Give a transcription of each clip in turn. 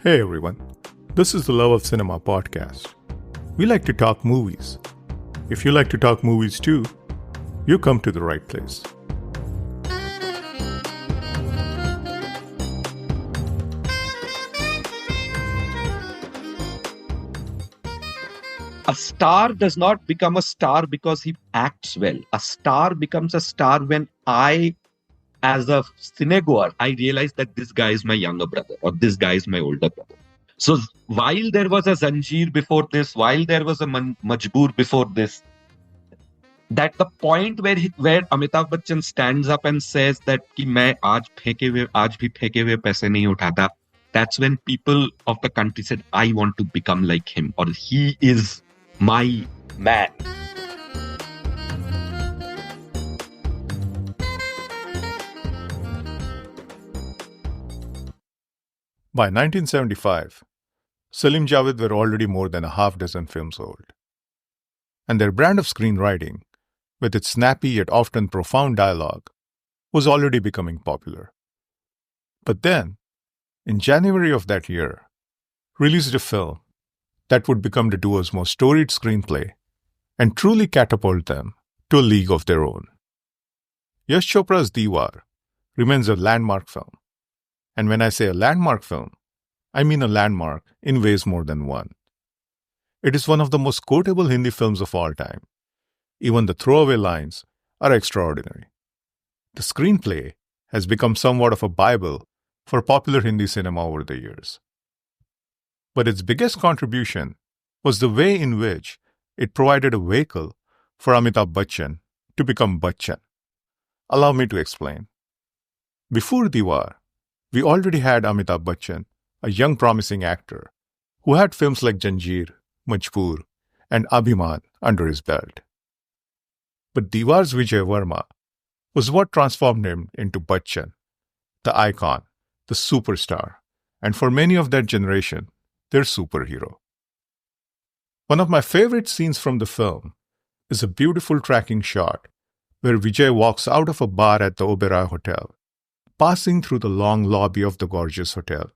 Hey everyone, this is the Love of Cinema podcast. We like to talk movies. If you like to talk movies too, you come to the right place. A star does not become a star because he acts well. A star becomes a star when as a cinegoer, I realize that this guy is my younger brother or this guy is my older brother. So while there was a Zanjeer before this, while there was a Majboor before this, that the point where Amitabh Bachchan stands up and says that कि मैं आज भी फेंके हुए पैसे नहीं उठाता, that's when people of the country said, I want to become like him, or he is my man. By 1975, Salim-Javed were already more than a half dozen films old. And their brand of screenwriting, with its snappy yet often profound dialogue, was already becoming popular. But then, in January of that year, released a film that would become the duo's most storied screenplay and truly catapult them to a league of their own. Yash Chopra's Deewaar remains a landmark film. And when I say a landmark film, I mean a landmark in ways more than one. It is one of the most quotable Hindi films of all time. Even the throwaway lines are extraordinary. The screenplay has become somewhat of a Bible for popular Hindi cinema over the years. But its biggest contribution was the way in which it provided a vehicle for Amitabh Bachchan to become Bachchan. Allow me to explain. Before Deewaar, we already had Amitabh Bachchan, a young promising actor, who had films like Zanjeer, Majboor, and Abhiman under his belt. But Deewaar's Vijay Verma was what transformed him into Bachchan, the icon, the superstar, and for many of that generation, their superhero. One of my favorite scenes from the film is a beautiful tracking shot where Vijay walks out of a bar at the Oberoi Hotel, passing through the long lobby of the gorgeous hotel,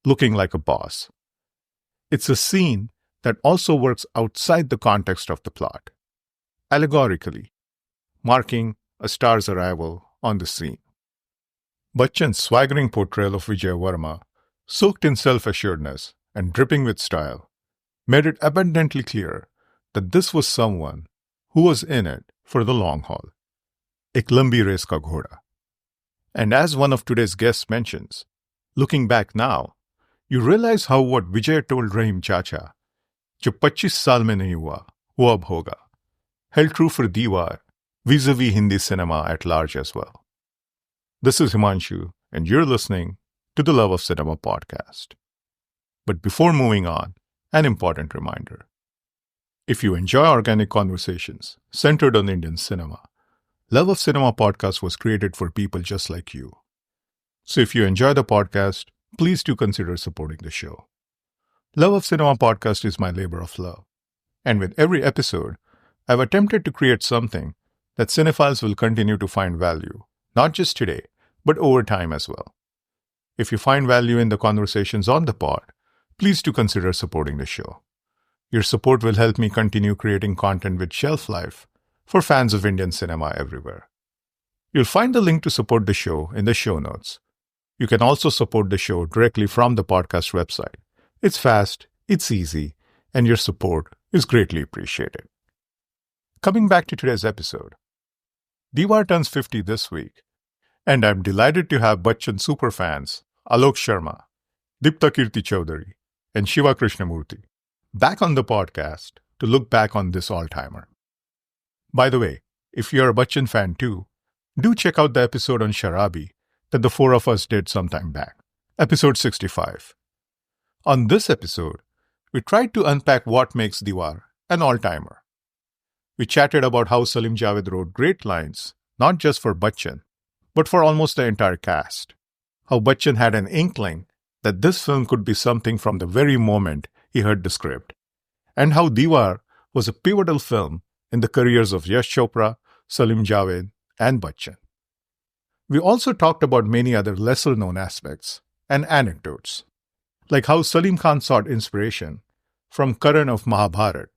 looking like a boss. It's a scene that also works outside the context of the plot, allegorically, marking a star's arrival on the scene. Bachchan's swaggering portrayal of Vijay Verma, soaked in self-assuredness and dripping with style, made it abundantly clear that this was someone who was in it for the long haul. Ek lambi race ka ghoda. And as one of today's guests mentions, looking back now, you realize how what Vijay told Rahim Chacha, जो 25 साल में नहीं हुआ, वो अब होगा, held true for Deewaar vis-a-vis Hindi cinema at large as well. This is Himanshu, and you're listening to the Love of Cinema podcast. But before moving on, an important reminder. If you enjoy organic conversations centered on Indian cinema, Love of Cinema podcast was created for people just like you. So if you enjoy the podcast, please do consider supporting the show. Love of Cinema podcast is my labor of love. And with every episode, I've attempted to create something that cinephiles will continue to find value, not just today, but over time as well. If you find value in the conversations on the pod, please do consider supporting the show. Your support will help me continue creating content with shelf life for fans of Indian cinema everywhere. You'll find the link to support the show in the show notes. You can also support the show directly from the podcast website. It's fast, it's easy, and your support is greatly appreciated. Coming back to today's episode, Deewaar turns 50 this week, and I'm delighted to have Bachchan superfans Alok Sharma, Diptakirti Chaudhuri, and Shiva Krishnamurthy back on the podcast to look back on this all-timer. By the way, if you're a Bachchan fan too, do check out the episode on Sharabi that the four of us did sometime back, episode 65. On this episode, we tried to unpack what makes Deewaar an all-timer. We chatted about how Salim-Javed wrote great lines, not just for Bachchan, but for almost the entire cast. How Bachchan had an inkling that this film could be something from the very moment he heard the script, and how Deewaar was a pivotal film in the careers of Yash Chopra, Salim-Javed, and Bachchan. We also talked about many other lesser-known aspects and anecdotes, like how Salim Khan sought inspiration from Karan of Mahabharat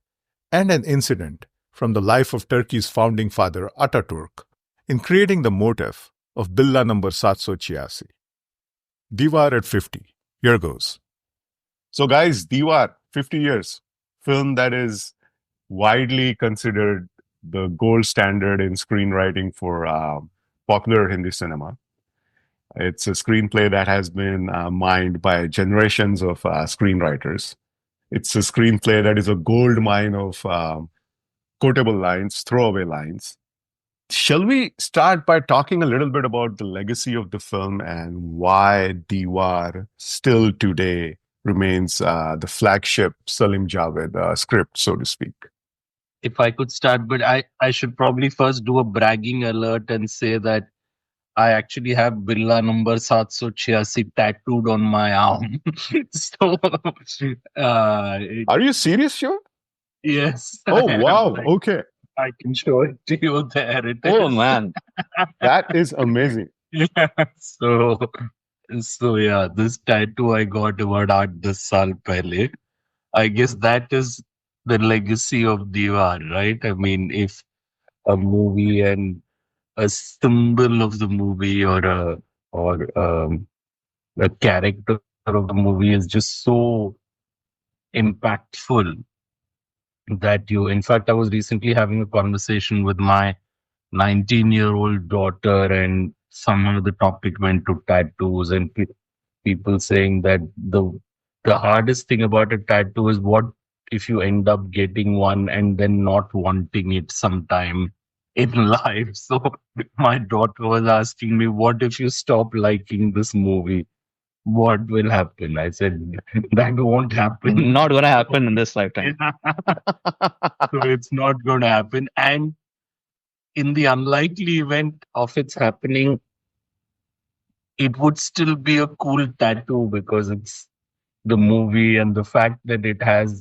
and an incident from the life of Turkey's founding father Ataturk in creating the motif of Billa number 786. Deewaar at 50. Here goes. So, guys, Deewaar, 50 years. Film that is widely considered the gold standard in screenwriting for popular Hindi cinema. It's a screenplay that has been mined by generations of screenwriters. It's a screenplay that is a gold mine of quotable lines, throwaway lines. Shall we start by talking a little bit about the legacy of the film and why Deewaar still today remains the flagship Salim-Javed script, so to speak? If I could start, but I should probably first do a bragging alert and say that I actually have Birla number 786 tattooed on my arm. So, Are you serious, sure? yes. Oh, wow. Okay. I can show it to you there. It Oh, is. man. That is amazing. Yeah. So yeah, this tattoo I got about 8-10 saal pehle. I guess that is the legacy of Deewaar, right? I mean, if a movie and a symbol of the movie or a character of the movie is just so impactful that you, in fact, I was recently having a conversation with my 19-year-old daughter, and somehow the topic went to tattoos, and people saying that the hardest thing about a tattoo is what if you end up getting one and then not wanting it sometime in life. So my daughter was asking me, what if you stop liking this movie? What will happen? I said, that won't happen. Not going to happen in this lifetime. So it's not going to happen. And in the unlikely event of its happening, it would still be a cool tattoo because it's the movie and the fact that it has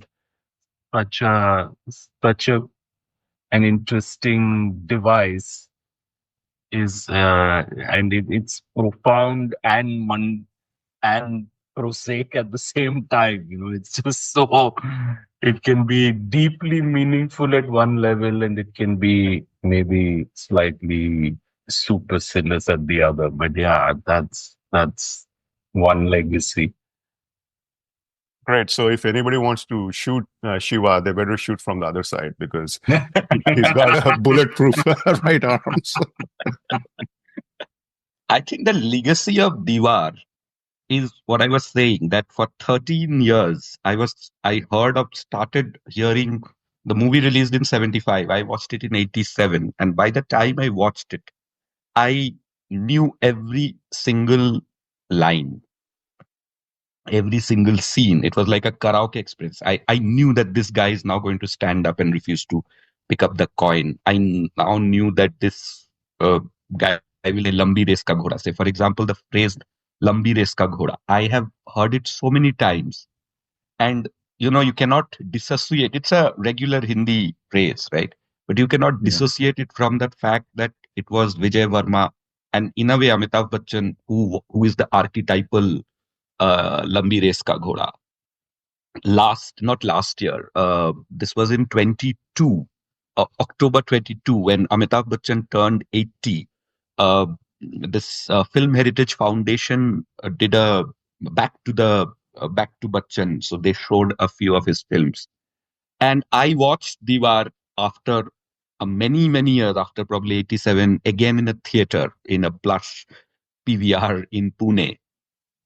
such a such a an interesting device is and it's profound and and prosaic at the same time. You know, it's just so it can be deeply meaningful at one level and it can be maybe slightly supercilious at the other. But yeah, that's one legacy. Great. So if anybody wants to shoot Shiva, they better shoot from the other side because he's got a bulletproof right arm. So. I think the legacy of Deewaar is what I was saying, that for 13 years I started hearing the movie released in 75. I watched it in 87. And by the time I watched it, I knew every single line, every single scene. It was like a karaoke express. I knew that this guy is now going to stand up and refuse to pick up the coin. I now knew that this guy will a lambi race ka ghoda. Say, for example, the phrase lambi race ka ghoda. I have heard it so many times. And, you cannot dissociate. It's a regular Hindi phrase, right? But you cannot dissociate it from that fact that it was Vijay Verma and in a way Amitabh Bachchan, who is the archetypal Lambi Race Ka Ghoda. Not last year. This was in 22, October 22, when Amitabh Bachchan turned 80. This Film Heritage Foundation did a back to Bachchan. So they showed a few of his films. And I watched Deewaar after many, many years, after probably 87, again in a theater, in a plush PVR in Pune.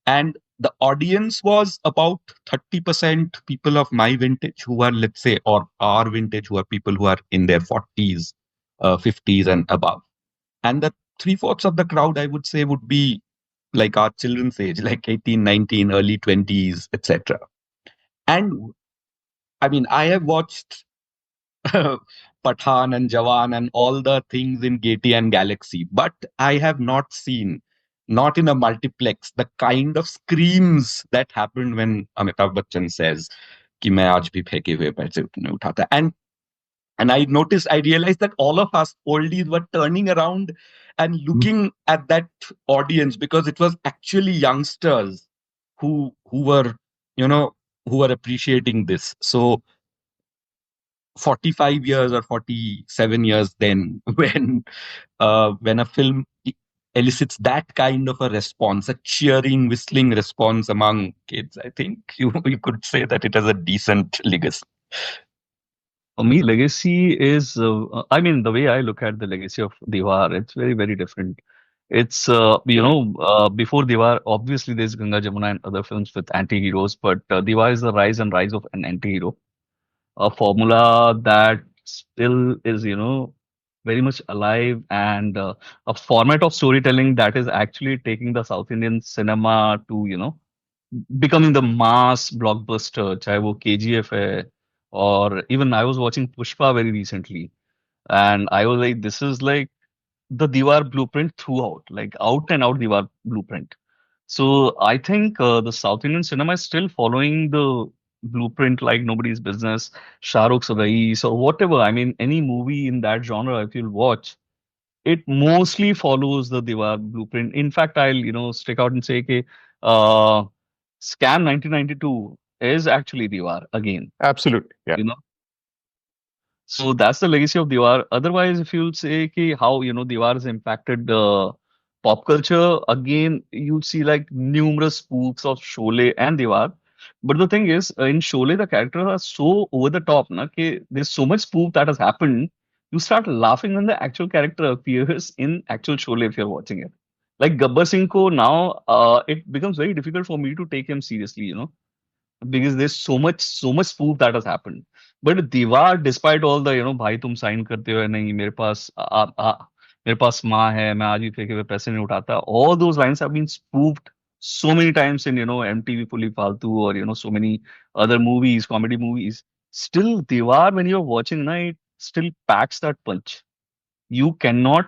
And the audience was about 30% people of my vintage who are, let's say, or our vintage, who are people who are in their 40s, 50s and above. And the 3/4 of the crowd, I would say, would be like our children's age, like 18, 19, early 20s, etc. And I mean, I have watched Pathan and Jawan and all the things in Gaiety and Galaxy, but I have not seen, not in a multiplex, the kind of screams that happened when Amitabh Bachchan says, "Ki main aaj bhi pheke hue paise nahi uthata." And I realized that all of us oldies were turning around and looking at that audience because it was actually youngsters who were you know, who are appreciating this. So 45 years or 47 years then, when a film elicits that kind of a response, a cheering, whistling response among kids, I think you could say that it has a decent legacy. For me, legacy is, I mean, the way I look at the legacy of Deewaar, it's very, very different. It's, before Deewaar, obviously there's Ganga Jamuna and other films with anti-heroes, but Deewaar is the rise and rise of an anti-hero, a formula that still is, very much alive, and a format of storytelling that is actually taking the South Indian cinema to, becoming the mass blockbuster, चाहे वो KGF है, or even I was watching Pushpa very recently, and I was like, this is like the Deewaar blueprint throughout, like out and out Deewaar blueprint. So I think the South Indian cinema is still following the blueprint like nobody's business, Shah Rukh's Rais or whatever. I mean, any movie in that genre, if you'll watch, it mostly follows the Deewaar blueprint. In fact, I'll, stick out and say, okay, uh, Scam 1992 is actually Deewaar again. Absolutely. Yeah. You know, so that's the legacy of Deewaar. Otherwise, if you'll say ki how Deewaar has impacted pop culture, again you'll see like numerous spoofs of Sholay and Deewaar. But the thing is, in Sholay the characters are so over the top, na, ki there's so much spoof that has happened. You start laughing when the actual character appears in actual Sholay if you're watching it. Like Gabbar Singh ko now, it becomes very difficult for me to take him seriously. Because there's so much spoof that has happened. But Deewaar, despite all the भाई तुम sign करते हो या नहीं मेरे पास माँ है मैं आज भी फेंके हुए पैसे नहीं उठाता, all those lines have been spoofed so many times in MTV Fully Faltu or so many other movies, comedy movies. Still Deewaar, when you're watching na, it still packs that punch. You cannot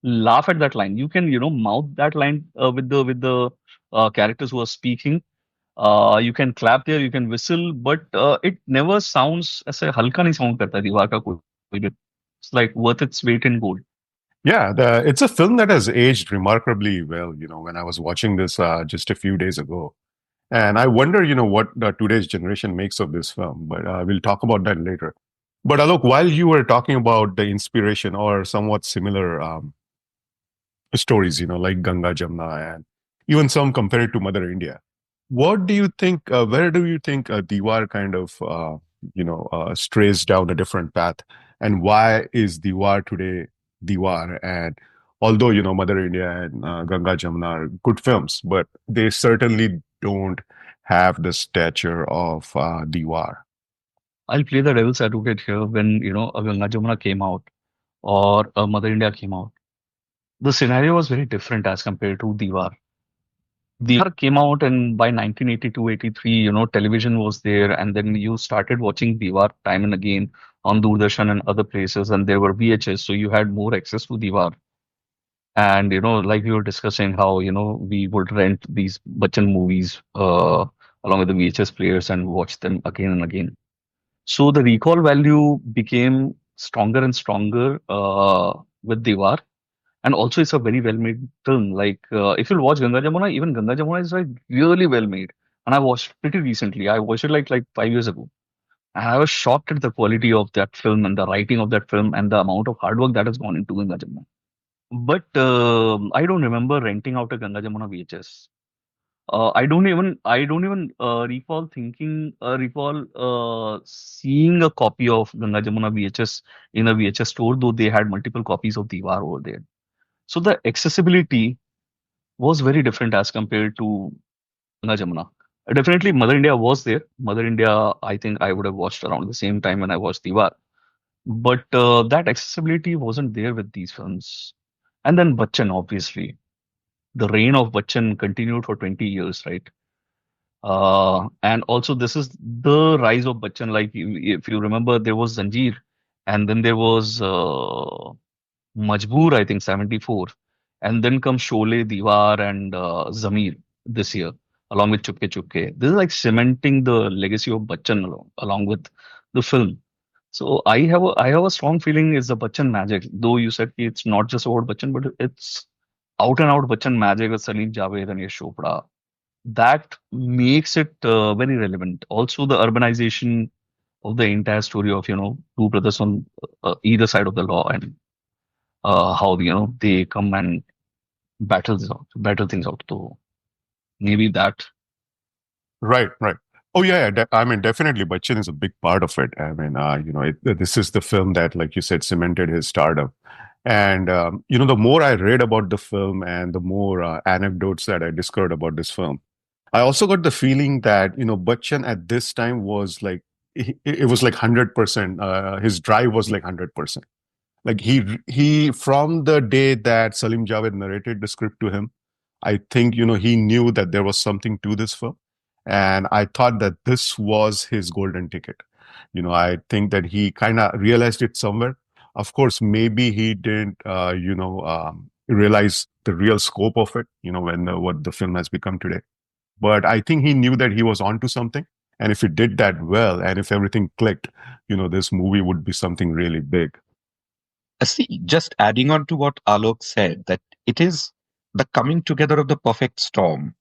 laugh at that line. You can mouth that line with the characters who are speaking. You can clap there, you can whistle, but it never sounds ऐसे हल्का नहीं sound करता दीवार का कोई भी. It's like worth its weight in gold. Yeah, it's a film that has aged remarkably well. When I was watching this just a few days ago, and I wonder, what today's generation makes of this film. But we'll talk about that later. But Alok, while you were talking about the inspiration or somewhat similar stories, like Ganga Jamna and even some compare it to Mother India. What do you think? Where do you think Deewaar kind of, strays down a different path? And why is Deewaar today Deewaar? And although, Mother India and Ganga Jamna are good films, but they certainly don't have the stature of Deewaar. I'll play the devil's advocate here. When a Ganga Jamuna came out or a Mother India came out, the scenario was very different as compared to Deewaar. Deewaar came out, and by 1982, 83, television was there, and then you started watching Deewaar time and again on Doordarshan and other places, and there were VHS, so you had more access to Deewaar. And like we were discussing how we would rent these Bachchan movies along with the VHS players and watch them again and again. So the recall value became stronger and stronger with Deewaar. And also, it's a very well-made film. Like, if you'll watch Ganga Jamuna, even Ganga Jamuna is like really well-made. And I watched pretty recently. I watched it like 5 years ago. And I was shocked at the quality of that film and the writing of that film and the amount of hard work that has gone into Ganga Jamuna. But I don't remember renting out a Ganga Jamuna VHS. I don't even recall seeing a copy of Ganga Jamuna VHS in a VHS store, though they had multiple copies of Deewaar over there. So the accessibility was very different as compared to Ganga Jamuna. Definitely, Mother India was there. Mother India, I think I would have watched around the same time when I watched Deewaar. But that accessibility wasn't there with these films. And then Bachchan, obviously. The reign of Bachchan continued for 20 years, right? And also, this is the rise of Bachchan. Like, if you remember, there was Zanjeer, and then there was Majboor, I think, 74. And then comes Sholay, Deewaar, and Zameer this year, along with Chupke Chupke. This is like cementing the legacy of Bachchan along with the film. So I have a strong feeling it's the Bachchan magic. Though you said it's not just about Bachchan, but it's out and out Bachchan magic with Salim-Javed and Yash Chopra. that makes it very relevant. Also, the urbanization of the entire story of, two brothers on either side of the law, and how, they come and battle things out. So maybe that. Right, right. Oh yeah, yeah. I mean, definitely, Bachchan is a big part of it. I mean, this is the film that, like you said, cemented his stardom. And the more I read about the film and the more anecdotes that I discovered about this film, I also got the feeling that Bachchan at this time was like it was like 100%. His drive was like 100%. Like he from the day that Salim Javed narrated the script to him, I think he knew that there was something to this film, and I thought that this was his golden ticket. I think that he kind of realized it somewhere. Of course, maybe he didn't, realize the real scope of it. When what the film has become today. But I think he knew that he was onto something, and if he did that well, and if everything clicked, this movie would be something really big. See, just adding on to what Alok said, that it is the coming together of the perfect storm.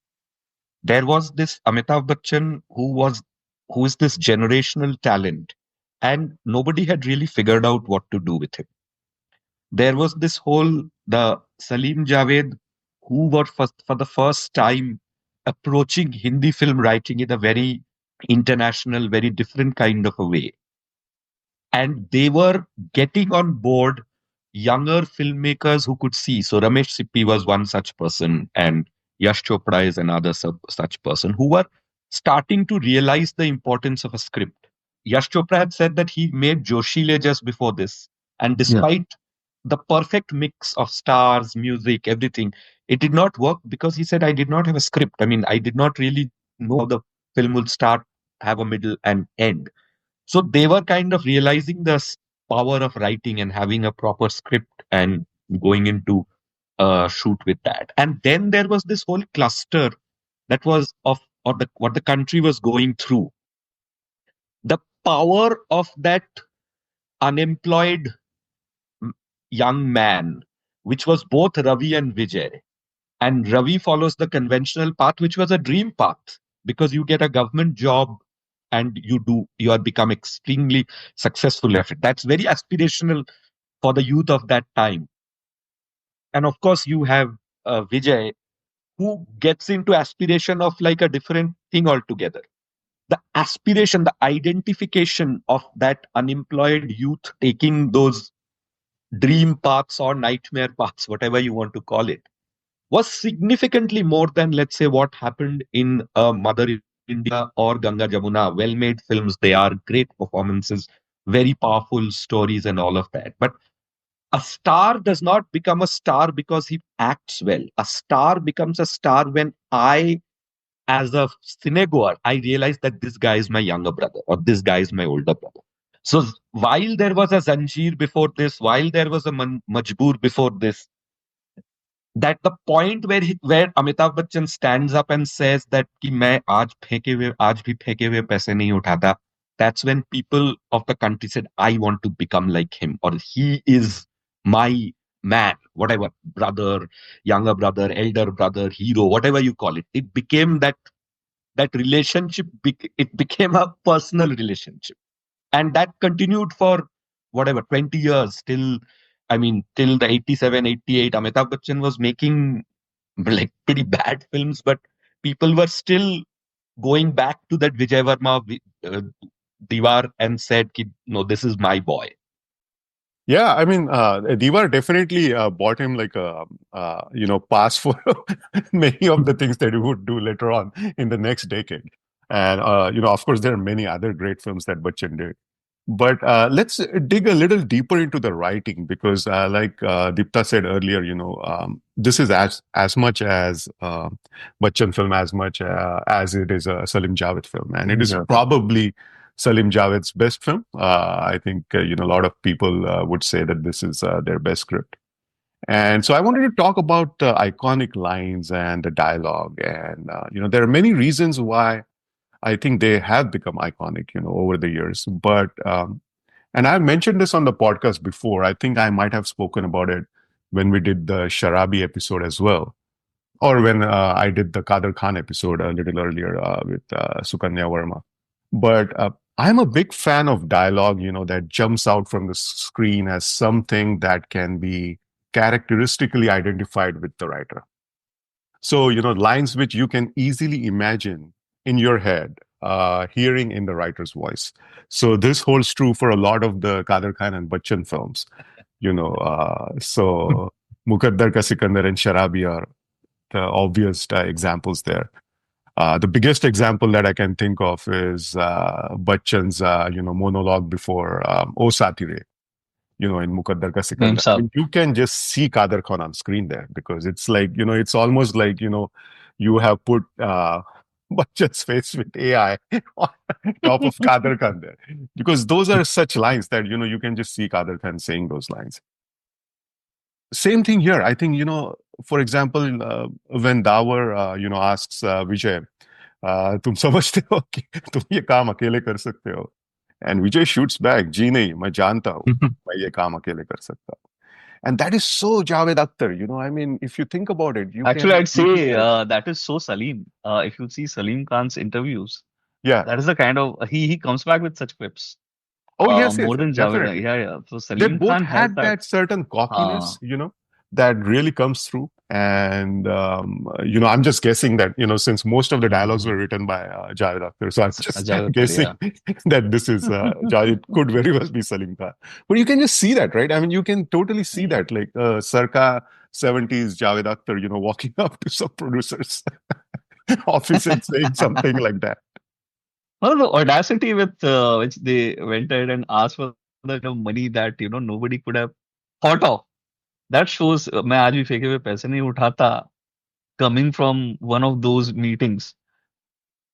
There was this Amitabh Bachchan who is this generational talent, and nobody had really figured out what to do with him. There was this whole the Salim Javed who were for the first time approaching Hindi film writing in a very international, very different kind of a way. And they were getting on board younger filmmakers who could see. So Ramesh Sippy was one such person, and Yash Chopra is another such person who were starting to realize the importance of a script. Yash Chopra had said that he made Joshile just before this, and Yeah. despite the perfect mix of stars, music, everything, it did not work because he said, I did not have a script. I mean, I did not really know how the film would start, have a middle, and end. So they were kind of realizing the power of writing and having a proper script and going into shoot with that. And then there was this whole cluster that was of or the what the country was going through. The power of that unemployed young man, which was both Ravi and Vijay. And Ravi follows the conventional path, which was a dream path, because you get a government job and you are become extremely successful at it. That's very aspirational for the youth of that time. And of course, you have Vijay, who gets into aspiration of like a different thing altogether. The aspiration, the identification of that unemployed youth taking those dream paths or nightmare paths, whatever you want to call it, was significantly more than, let's say, what happened in Mother India or Ganga Jamuna. Well made films, they are great performances, very powerful stories, and all of that. But a star does not become a star because he acts well. A star becomes a star when as a cinegoer, I realize that this guy is my younger brother or this guy is my older brother. So while there was a Zanjeer before this, while there was a Majboor before this, that the point where Amitabh Bachchan stands up and says that कि मैं आज भी फेंके हुए पैसे नहीं उठाता, that's when people of the country said, I want to become like him, or he is my man, whatever, brother, younger brother, elder brother, hero, whatever you call it. It became that relationship. It became a personal relationship, and that continued for whatever 20 years till the 87, 88. Amitabh Bachchan was making like pretty bad films, but people were still going back to that Vijay Varma Deewaar and said, no, this is my boy. Yeah, I mean, Deewaar definitely bought him like a pass for many of the things that he would do later on in the next decade. And of course, there are many other great films that Bachchan did. But let's dig a little deeper into the writing because, like Dipta said earlier, this is as much as Bachchan film as much as it is a Salim Javed film, and it is probably Salim Javed's best film. I think a lot of people would say that this is their best script. And so I wanted to talk about the iconic lines and the dialogue, and there are many reasons why I think they have become iconic, over the years. But and I've mentioned this on the podcast before. I think I might have spoken about it when we did the Sharabi episode as well. Or when I did the Kader Khan episode a little earlier with Sukanya Verma. But I'm a big fan of dialogue, that jumps out from the screen as something that can be characteristically identified with the writer. So, lines which you can easily imagine in your head, hearing in the writer's voice. So this holds true for a lot of the Kader Khan and Bachchan films, so Mukaddar Ka Sikandar and Sharabi are the obvious examples there. The biggest example that I can think of is Bachchan's, monologue before O Satire, in Mukaddar Ka Name Sikandar. I sab. mean, you can just see Kader Khan on screen there because it's like, it's almost like, you have put Bachchan's face with AI on top of Kader Khan there. Because those are such lines that, you can just see Kader Khan saying those lines. Same thing here. I think, for example, when Davar, asks Vijay, तुम समझते हो कि तुम ये काम अकेले कर सकते हो? And Vijay shoots back, जी नहीं, मैं जानता हूँ, मैं ये काम अकेले कर सकता हूँ. And that is so Javed Akhtar, I mean, if you think about it, you Actually, can I'd really say like, that is so Salim. If you see Salim Khan's interviews, yeah. that is the kind of he comes back with such quips. Oh, yes, More than Javed. definitely. Yeah, yeah. So They Salim both Khan has had that. that certain cockiness, that really comes through. And, I'm just guessing that, since most of the dialogues were written by Javed Akhtar, so I'm just Javed Akhtar, guessing that this is, it could very well be Salim Khan. But you can just see that, right? I mean, you can totally see that, like circa 70s Javed Akhtar, walking up to some producers' office and saying something like that. Well, the audacity with which they went ahead and asked for the money that nobody could have thought of. That shows मैं आज भी फेंके हुए पैसे नहीं उठाता. Coming from one of those meetings,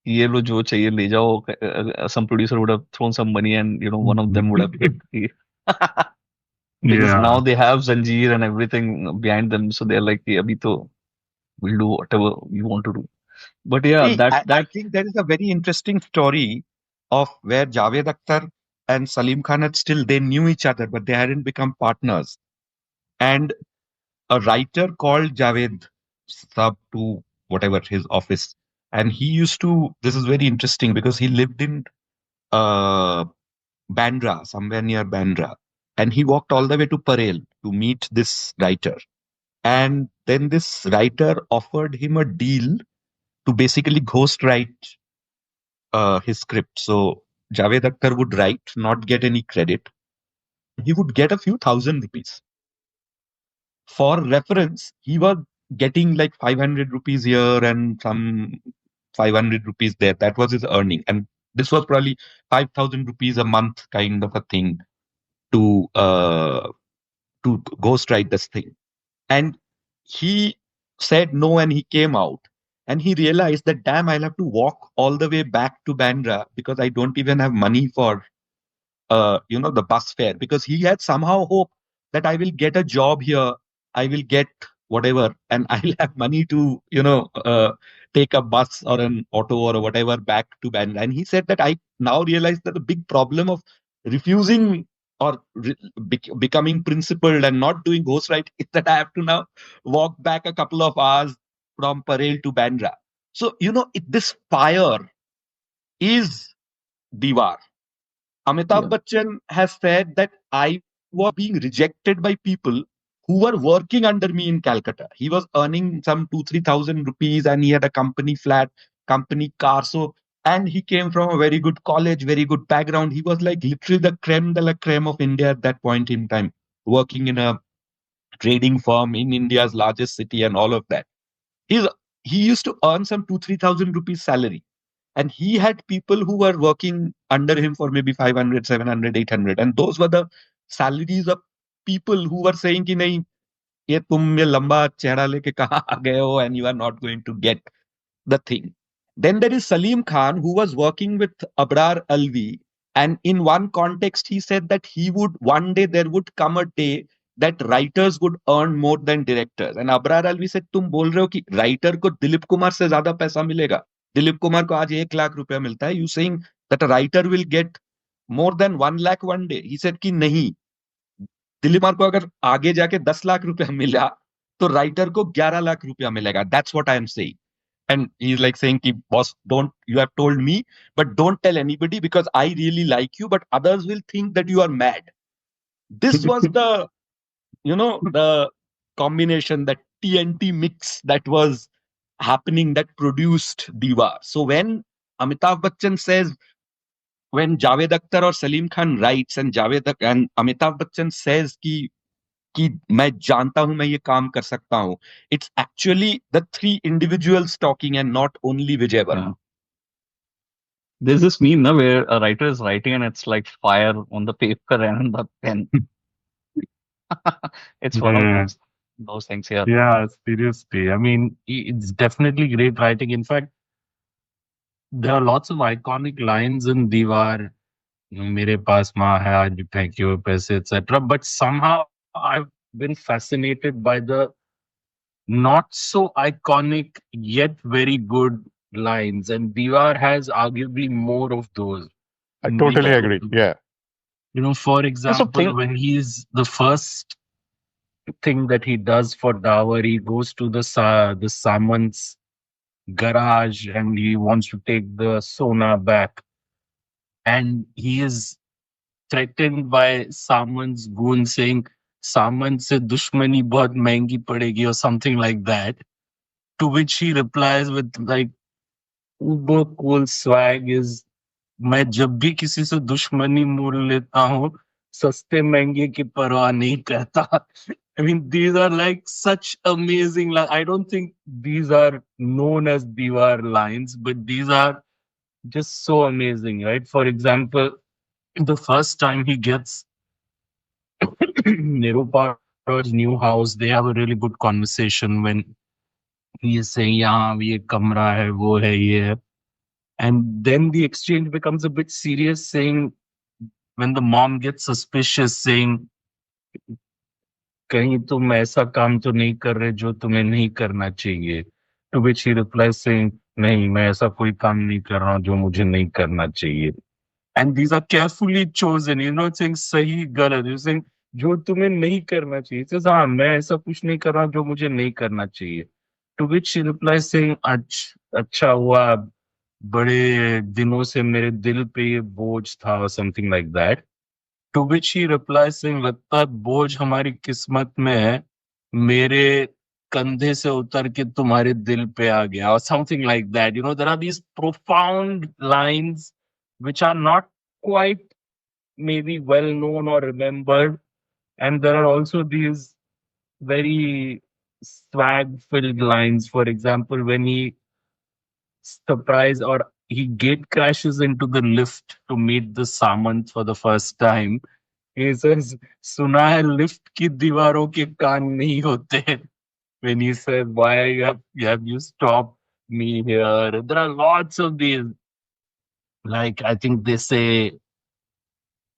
ये लो जो चाहिए ले जाओ. Some producer would have thrown some money, and one of them would have hit. Because now they have Zanjeer and everything behind them, so they're like, "Hey, abhi to we'll do whatever we want to do." But yeah, See, that I that think there is a very interesting story of where Javed Akhtar and Salim Khan had still, they knew each other, but they hadn't become partners. And a writer called Javed sub to whatever his office. And he used to, this is very interesting because he lived in uh, Bandra, somewhere near Bandra. And he walked all the way to Parel to meet this writer. And then this writer offered him a deal to basically ghostwrite his script. So Javed Akhtar would write, not get any credit. He would get a few thousand rupees. For reference, he was getting like 500 rupees here and some 500 rupees there. That was his earning. And this was probably 5,000 rupees a month kind of a thing to ghostwrite this thing. And he said no and he came out. And he realized that, damn, I'll have to walk all the way back to Bandra because I don't even have money for, the bus fare. Because he had somehow hoped that I will get a job here, I will get whatever, and I'll have money to, take a bus or an auto or whatever back to Bandra. And he said that I now realize that the big problem of refusing or becoming principled and not doing ghostwriting is that I have to now walk back a couple of hours from Parel to Bandra. So, this fire is Deewaar. Amitabh Bachchan has said that I was being rejected by people who were working under me in Calcutta. He was earning some 2,000-3,000 rupees and he had a company flat, company car. So, and he came from a very good college, very good background. He was like literally the creme de la creme of India at that point in time, working in a trading firm in India's largest city and all of that. He's, he used to earn some 2,000-3,000 rupees salary. And he had people who were working under him for maybe 500, 700, 800. And those were the salaries of people who were saying, ki, nahi, ye tum ye lamba chehra leke kahan aa gaye ho, and you are not going to get the thing. Then there is Salim Khan, who was working with Abrar Alvi. And in one context, he said that one day there would come a day that writers would earn more than directors. And Abrar Alvi said, तुम बोल रहे हो कि writer को दिलीप कुमार से ज्यादा पैसा मिलेगा? दिलीप कुमार को आज 1 लाख रुपया मिलता है. You saying that a writer will get more than 1 lakh one day? He said कि नहीं. दिलीप कुमार को अगर आगे जाके 10 लाख रुपया मिला, तो राइटर को 11 लाख रुपया मिलेगा. That's what I am saying. And he's like saying, ki, boss, don't, you have told me, but don't tell anybody because I really like you, but others will think that you are mad. This was the, the combination, that TNT mix that was happening that produced Deewaar. So when Amitabh Bachchan says, when Javed Akhtar or Salim Khan writes and and Amitabh Bachchan says कि मैं जानता हूं मैं ये काम कर सकता हूं, it's actually the three individuals talking and not only Vijay Varma. Yeah. There's this meme now where a writer is writing and it's like fire on the paper and the pen. It's one of Yeah. those things here. Yeah, seriously. I mean, it's definitely great writing. In fact, there are lots of iconic lines in Diwar. मेरे पास माँ है आज भी फेंके पैसे etc. But somehow I've been fascinated by the not so iconic yet very good lines, and Diwar has arguably more of those. I totally agree. Yeah. For example, when he's the first thing that he does for Dower, he goes to the Samant's garage and he wants to take the Sona back, and he is threatened by Samant's goon saying, "Samant se dushmani bahut महंगी padegi," or something like that. To which he replies with like uber cool swag is, मैं जब भी किसी से दुश्मनी मोल लेता हूँ सस्ते महंगे की परवाह नहीं करता. I mean, these are like such amazing lines. I don't think these are known as Diwar lines, but these are just so amazing, right? For example, the first time he gets Nirupa's new house, they have a really good conversation when he is saying, "यहाँ ये कमरा है, वो है, ये है." And then the exchange becomes a bit serious, saying, when the mom gets suspicious, saying, कहीं तुम ऐसा काम तो नहीं कर रहे जो तुम्हें नहीं करना चाहिए. To which he replies saying, नहीं, मैं ऐसा कोई काम नहीं कर रहा हूँ जो मुझे नहीं करना चाहिए. And these are carefully chosen. He's not saying सही गलत. He's saying जो तुम्हें नहीं करना चाहिए. He says, हाँ, मैं ऐसा कुछ नहीं कर रहा जो मुझे नहीं करना चाहिए. To which he replies saying, अच्छा हुआ, बड़े दिनों से मेरे दिल पे ये बोझ था, or something like that. To which he replies saying, लगता है बोझ हमारी किस्मत में है, मेरे कंधे से उतर के तुम्हारे दिल पे आ गया, or something like that. There are these profound lines which are not quite maybe well known or remembered, and there are also these very swag filled lines. For example, when he surprise or he gate crashes into the lift to meet the Samant for the first time. He says, "सुना है lift की दीवारों के कान नहीं होते." When he said, "Why have you stopped me here?" There are lots of these. Like, I think they say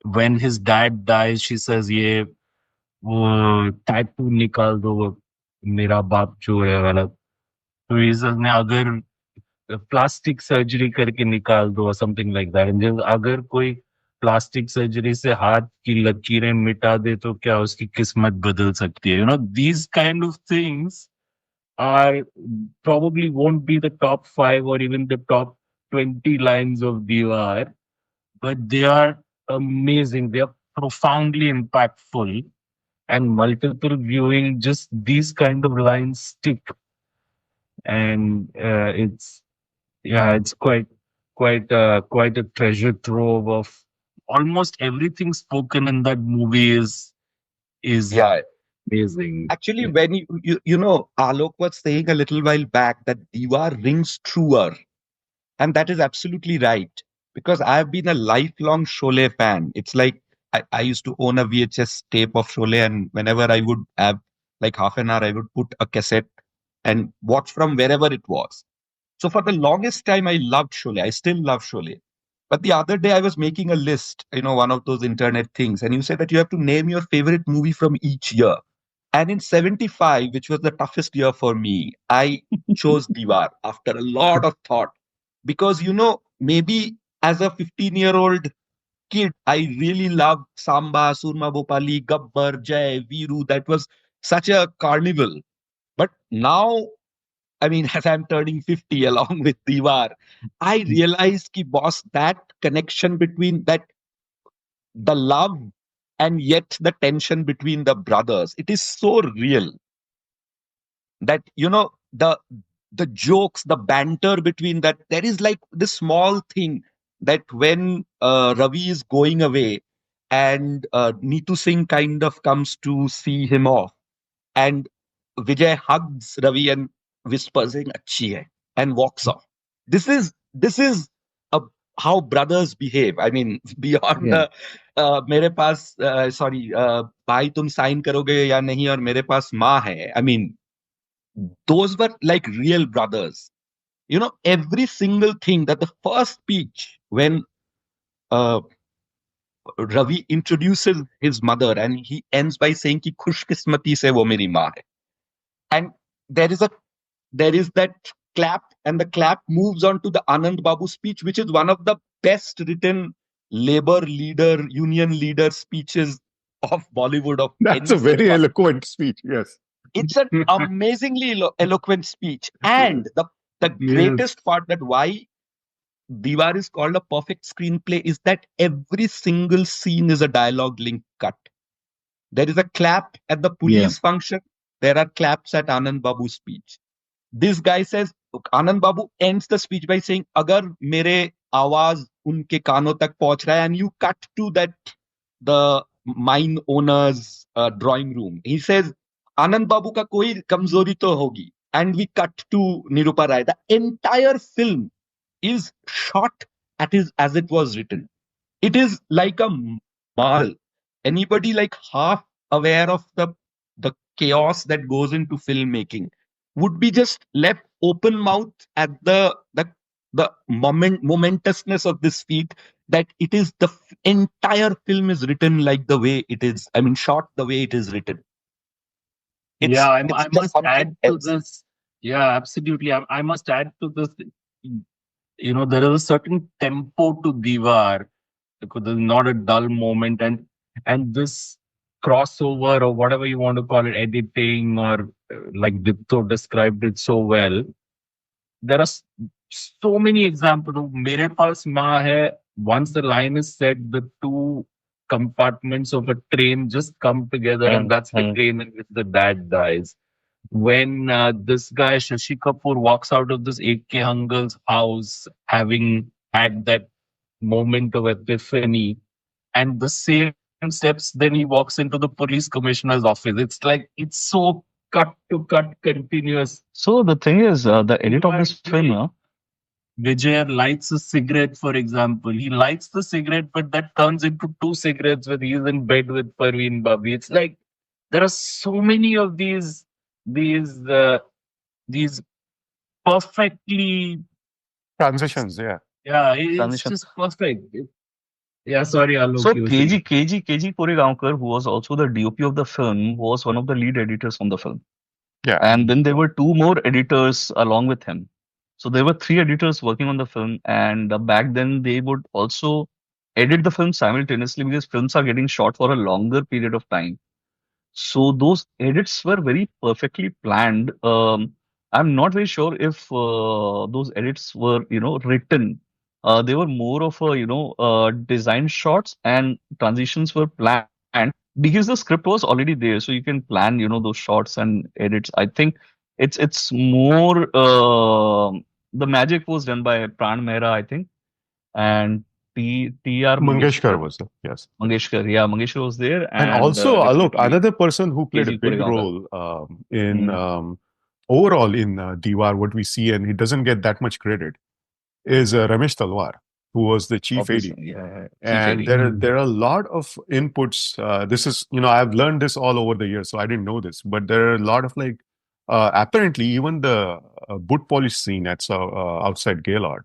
when his dad dies, she says, "ये वो tattoo निकाल दो, वो मेरा बाप चोर है वाला." तो he says, "ने अगर प्लास्टिक सर्जरी करके निकाल दो," समथिंग लाइक दैट. अगर कोई प्लास्टिक सर्जरी से हाथ की लकीरें मिटा दे तो क्या उसकी किस्मत बदल सकती है. These kind of things are probably won't be the top 5 or even the top 20 lines of Deewaar, but they are amazing. They are profoundly impactful, and multiple viewing, just these kind of lines stick. And it's quite a treasure trove of almost everything spoken in that movie is Yeah. amazing. Actually, when Alok was saying a little while back that Deewaar rings truer, and that is absolutely right. Because I've been a lifelong Sholay fan. It's like I used to own a VHS tape of Sholay, and whenever I would have like half an hour, I would put a cassette and watch from wherever it was. So for the longest time, I loved Sholay. I still love Sholay. But the other day, I was making a list, one of those internet things, and you said that you have to name your favorite movie from each year. And in 75, which was the toughest year for me, I chose Diwar after a lot of thought. Because, maybe as a 15-year-old kid, I really loved Samba, Surma Bhopali, Gabbar, Jai, Viru. That was such a carnival. But now, I mean, as I'm turning 50 along with Deewaar, I realize ki boss, that connection between that, the love and yet the tension between the brothers, it is so real that, the jokes, the banter between that, there is like this small thing that when Ravi is going away and Neetu Singh kind of comes to see him off, and Vijay hugs Ravi and whispers saying "Achhi hai" and walks off. This is a, how brothers behave. I mean, beyond Yeah. the मेरे पास sorry भाई तुम sign करोगे या नहीं और मेरे पास माँ है. I mean, those were like real brothers. Every single thing, that the first speech when uh, Ravi introduces his mother and he ends by saying ki खुशकिस्मती से वो मेरी माँ है. And there is a there is that clap, and the clap moves on to the Anand Babu speech, which is one of the best written labor leader, union leader speeches of Bollywood, of That's any a very cinema. eloquent speech. Yes. It's an amazingly eloquent speech. And the Yes. greatest part, that why Diwar is called a perfect screenplay, is that every single scene is a dialogue link cut. There is a clap at the police function. There are claps at Anand Babu's speech. This guy says, Anand Babu ends the speech by saying, "Agar mere आवाज unke कानों tak पहुंच रहा है," and you cut to that, the mine owner's drawing room. He says, "Anand Babu ka koi kamzori to hogi," and we cut to Nirupa Rai. The entire film is shot as it was written. It is like a marvel. Anybody like half aware of the chaos that goes into filmmaking would be just left open mouth at the momentousness of this feat, that it is entire film is written like the way it is. I mean, shot the way it is written. Yeah, I It's just must something add to else. this. Yeah, absolutely. I must add to this. There is a certain tempo to Deewaar, because there's not a dull moment, and this crossover, or whatever you want to call it, editing, or like Dipto described it so well. There are so many examples of "Mere paas maa hai." Once the line is said, the two compartments of a train just come together, and that's the train in which the dad dies. When this guy Shashi Kapoor walks out of this AK Hungal's house, having had that moment of epiphany, and the same steps, then he walks into the police commissioner's office. It's like, it's so cut to cut continuous. So the thing is, the edit of Meanwhile, this film, Vijay lights a cigarette, for example. He lights the cigarette, but that turns into two cigarettes when he's in bed with Parveen Babi. It's like there are so many of these these perfectly, Transitions. Yeah. yeah, it's transition. just perfect. Yeah, sorry, Alok, So you were saying. KG Koregaonkar, who was also the DOP of the film, was one of the lead editors on the film. Yeah. And then there were two more editors along with him. So there were three editors working on the film, and back then they would also edit the film simultaneously, because films are getting shot for a longer period of time. So those edits were very perfectly planned. I'm not very sure if those edits were, written. They were more of a, design shots, and transitions were planned because the script was already there. So you can plan, those shots and edits. I think it's more, the magic was done by Pran Mehra, I think, and T.R. Mangeshkar was there. Yes. Mangeshkar. Yeah, Mangeshkar was there, And and also, look, definitely another person who played a KG big Koregaonkar. role in overall in Deewaar, what we see, and he doesn't get that much credit, is Ramesh Talwar, who was the chief AD. Obviously, yeah. Chief And AD. there are a lot of inputs. This is, I've learned this all over the years, so I didn't know this, but there are a lot of like, apparently, even the boot polish scene at outside Gaylord,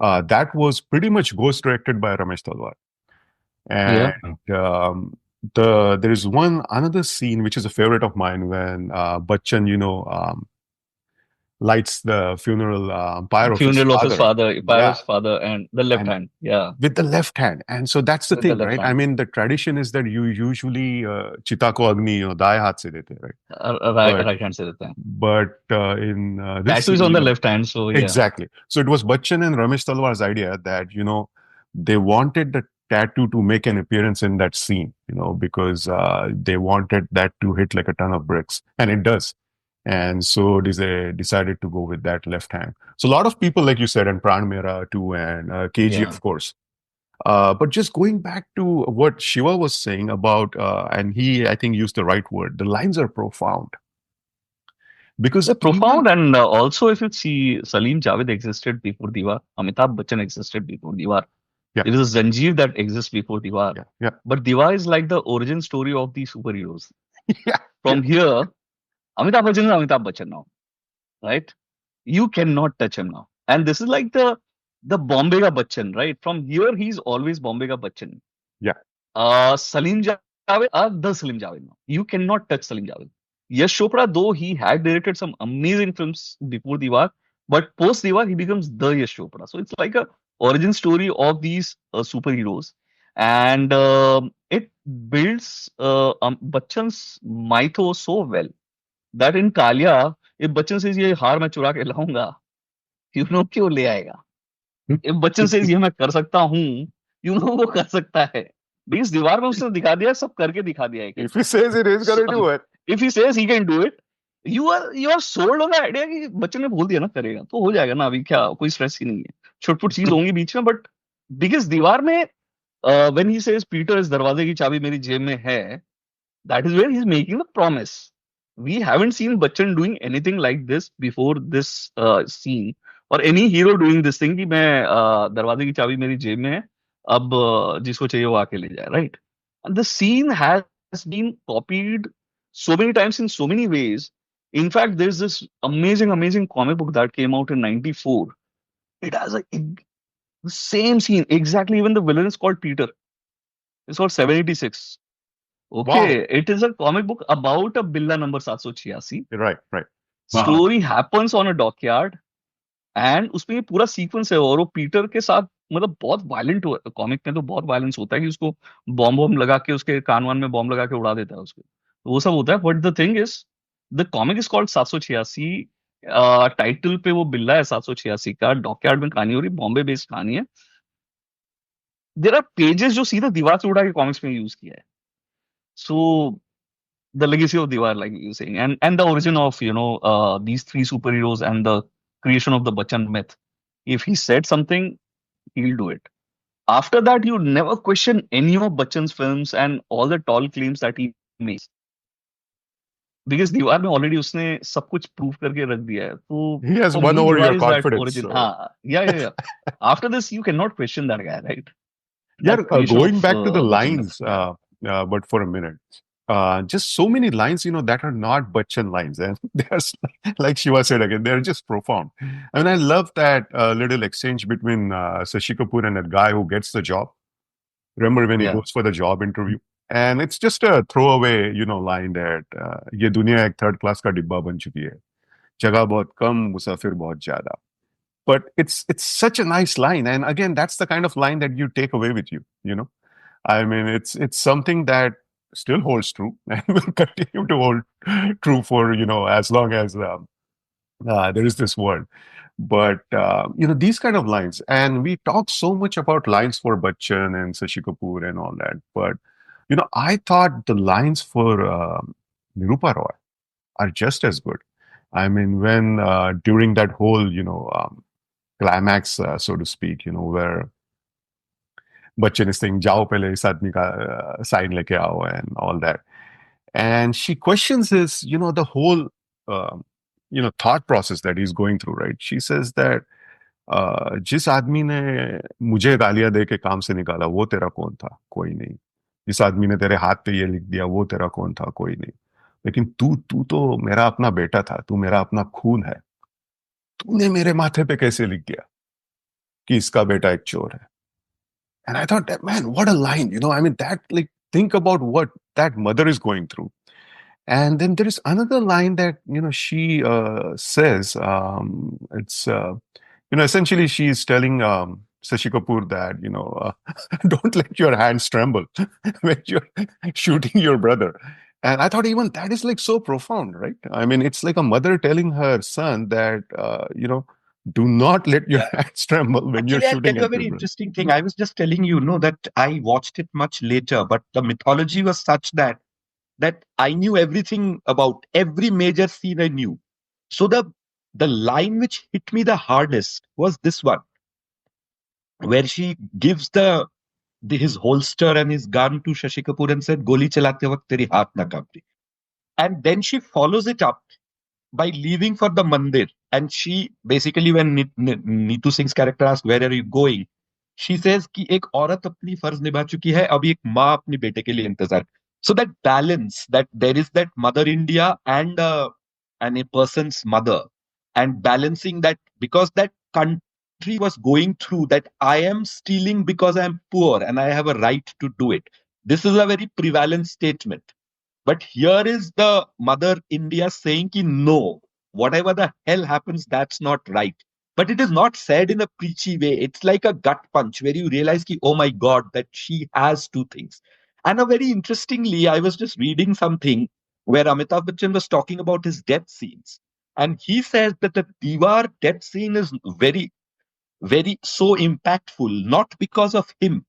that was pretty much ghost directed by Ramesh Talwar. Yeah. And there is another scene which is a favorite of mine when Bachchan, lights the funeral pyre of his Funeral of his father. father, Yeah, Pyro's father, and the left and hand. Yeah, with the left hand. And so that's the with the thing, left right? I hand. mean, the tradition is that you usually chita ko agni दाएं हाथ से देते, right? Right, But right hand se dete hain. in this Tattoo is scene, on the left hand, so yeah. exactly. So it was Bachchan and Ramesh Talwar's idea that, they wanted the tattoo to make an appearance in that scene, because they wanted that to hit like a ton of bricks. And it does. And so they decided to go with that left hand. So a lot of people, like you said, and Pran Mera too, and KG, Yeah. of course. But just going back to what Shiva was saying about, and he, I think, used the right word, the lines are profound. Because They're even, profound, and also if you see, Salim-Javed existed before Deewaar. Amitabh Bachchan existed before Deewaar. Yeah. There is a Zanjeer that exists before Deewaar. yeah, But Deewaar is like the origin story of the superheroes. yeah, From here, Amitabh Bachchan is Amitabh Bachchan now, right? You cannot touch him now. And this is like the Bombay ka Bachchan, right? From here, he's always Bombay ka Bachchan. yeah, Salim-Javed are the Salim-Javed now. You cannot touch Salim-Javed. Yash Chopra, though he had directed some amazing films before Deewaar, but post Deewaar, he becomes the Yash Chopra. So it's like a origin story of these superheroes. And it builds Bachchan's mythos so well that in Kalia, if Bachchan says, ये हार मैं चुरा के लाऊंगा, you know क्यों ले आएगा? If Bachchan says, ये मैं कर सकता हूँ, you know वो कर सकता है. Because दीवार में उसने दिखा दिया, सब करके दिखा दिया है. if he says it is going to do it. If he says he can do it, you are sold on the idea कि बच्चन ने बोल दिया ना करेगा तो हो जाएगा ना. अभी क्या कोई स्ट्रेस ही नहीं है. छोट-छोट चीज होंगी बीच में, बट बिकॉज़ दीवार में when he says Peter इस दरवाजे की चाबी मेरी जेब में है, that is where he's making the promise. We haven't seen Bachchan doing anything like this before this scene, or any hero doing this thing कि मैं दरवाजे की चाबी मेरी जेब में है, अब जिसको चाहिए वो आके ले जाए, right? And the scene has been copied so many times in so many ways. In fact, there's this amazing comic book that came out in '94. It has the same scene exactly. Even the villain is called Peter. It's called 786. Okay, it is a comic book about a Billa number 786. Right. Wow. Story happens on a dockyard, and उसमें ये पूरा sequence है, और वो Peter के साथ मतलब बहुत वायलेंट कॉमिक में तो बहुत वायलेंस होता है कि उसको बॉम्ब लगा के उसके कान वान में बॉम्ब लगा के उड़ा देता है उसको, तो वो सब होता है. But the thing is the comic is called 786. Title पे वो बिल्ला है 786 का. डॉकयार्ड में कहानी हो रही, बॉम्बे बेस्ड कहानी है. देयर आर पेजेस जो सीधा दीवार से उठा के कॉमिक्स में यूज किया है. So the legacy of Deewaar, like you're saying, and the origin of these three superheroes and the creation of the Bachchan myth. If he said something, he'll do it. After that, you never question any of Bachchan's films and all the tall claims that he makes. Because Deewaar में already उसने सब कुछ prove करके रख दिया है. तो He has for won me, over Deewaar your is that confidence. origin. So. हाँ, yeah. After this, you cannot question that guy, right? Yeah, That creation going of, back to the Bachchan lines, myth. Yeah. but for a minute, just so many lines, that are not Bachchan lines, and there's like Shiva said again, they're just profound. And I love that little exchange between Shashi Kapoor and that guy who gets the job. Remember when he Yeah. goes for the job interview, and it's just a throwaway, line that ये दुनिया एक third class का डिब्बा बन चुकी है, जगह बहुत कम, मुसाफिर बहुत ज्यादा. But it's such a nice line, and again, that's the kind of line that you take away with you. I mean, it's something that still holds true and will continue to hold true for as long as there is this world. But these kind of lines, and we talk so much about lines for Bachchan and Shashi Kapoor and all that. But I thought the lines for Nirupa Roy are just as good. I mean, when during that whole climax, so to speak, where Bachchan is saying, "Jao pehle is aadmi ka sign leke aao," and all that, and she questions his, the whole, thought process that he's going through. Right? She says that जिस आदमी ने मुझे गालियां दे के काम से निकाला, वो तेरा कौन था? कोई नहीं. जिस आदमी ने तेरे हाथ पे ये लिख दिया, वो तेरा कौन था? कोई नहीं. लेकिन तू तो मेरा अपना बेटा था, तू मेरा अपना खून है. तूने मेरे माथे पे कैसे लिख दिया कि इसका बेटा एक चोर है? And I thought, man, what a line, I mean, that, like, think about what that mother is going through. And then there is another line that she says. It's essentially she's telling Sashi Kapoor that don't let your hands tremble when you're shooting your brother. And I thought even that is like so profound, right? I mean, it's like a mother telling her son that do not let your hands tremble when you're Actually, I'll tell shooting you a at your very brother. interesting thing. I was just telling you, that I watched it much later, but the mythology was such that I knew everything about every major scene I knew. So the line which hit me the hardest was this one, where she gives his holster and his gun to Shashi Kapoor and said, "Goli chalate waqt teri haath na kaapte." And then she follows it up by leaving for the mandir. And she basically, when Neetu Singh's character asks, "Where are you going?" she says कि एक औरत अपनी फर्ज निभा चुकी है, अभी एक माँ अपने बेटे के लिए इंतजार. So that balance, that there is that mother India and a person's mother, and balancing that, because that country was going through that, I am stealing because I am poor and I have a right to do it. This is a very prevalent statement. But here is the mother India saying ki no, whatever the hell happens, that's not right. But it is not said in a preachy way. It's like a gut punch where you realize ki, oh my God, that she has two things. And a very interestingly, I was just reading something where Amitabh Bachchan was talking about his death scenes. And he says that the Deewaar death scene is very, very so impactful, not because of him,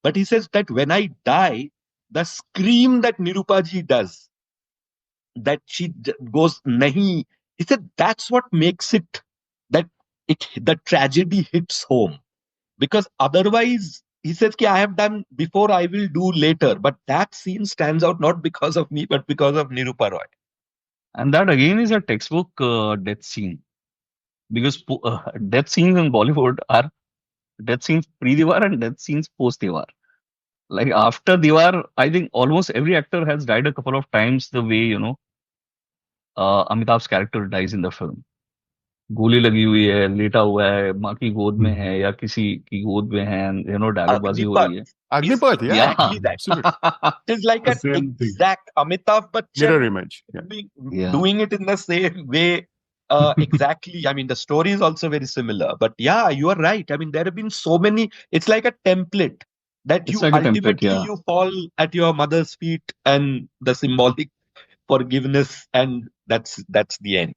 but he says that when I die, the scream that Nirupaji does, that she goes nahi, he said that's what makes it, that the tragedy hits home. Because otherwise, he says ki I have done before, I will do later. But that scene stands out not because of me, but because of Nirupa Roy. And that again is a textbook death scene, because death scenes in Bollywood are death scenes pre-Diwar and death scenes post-Diwar. Like after Diwar, I think almost every actor has died a couple of times the way, Amitabh's character dies in the film. गोली लगी हुई है, लेटा हुआ है, माँ की गोद में है या किसी की गोद में है, डायलॉगबाजी हो Agnipath रही है. is Agnipath, yeah, exactly that. absolutely. It is like The an same thing. exact Amitabh Mirror Bachchan image. Yeah. Yeah. doing it in the same way. Exactly. I mean, the story is also very similar. But yeah, you are right. I mean, there have been so many. It's like a template that It's you like a template, ultimately yeah. you fall at your mother's feet and the symbolic forgiveness, and that's the end.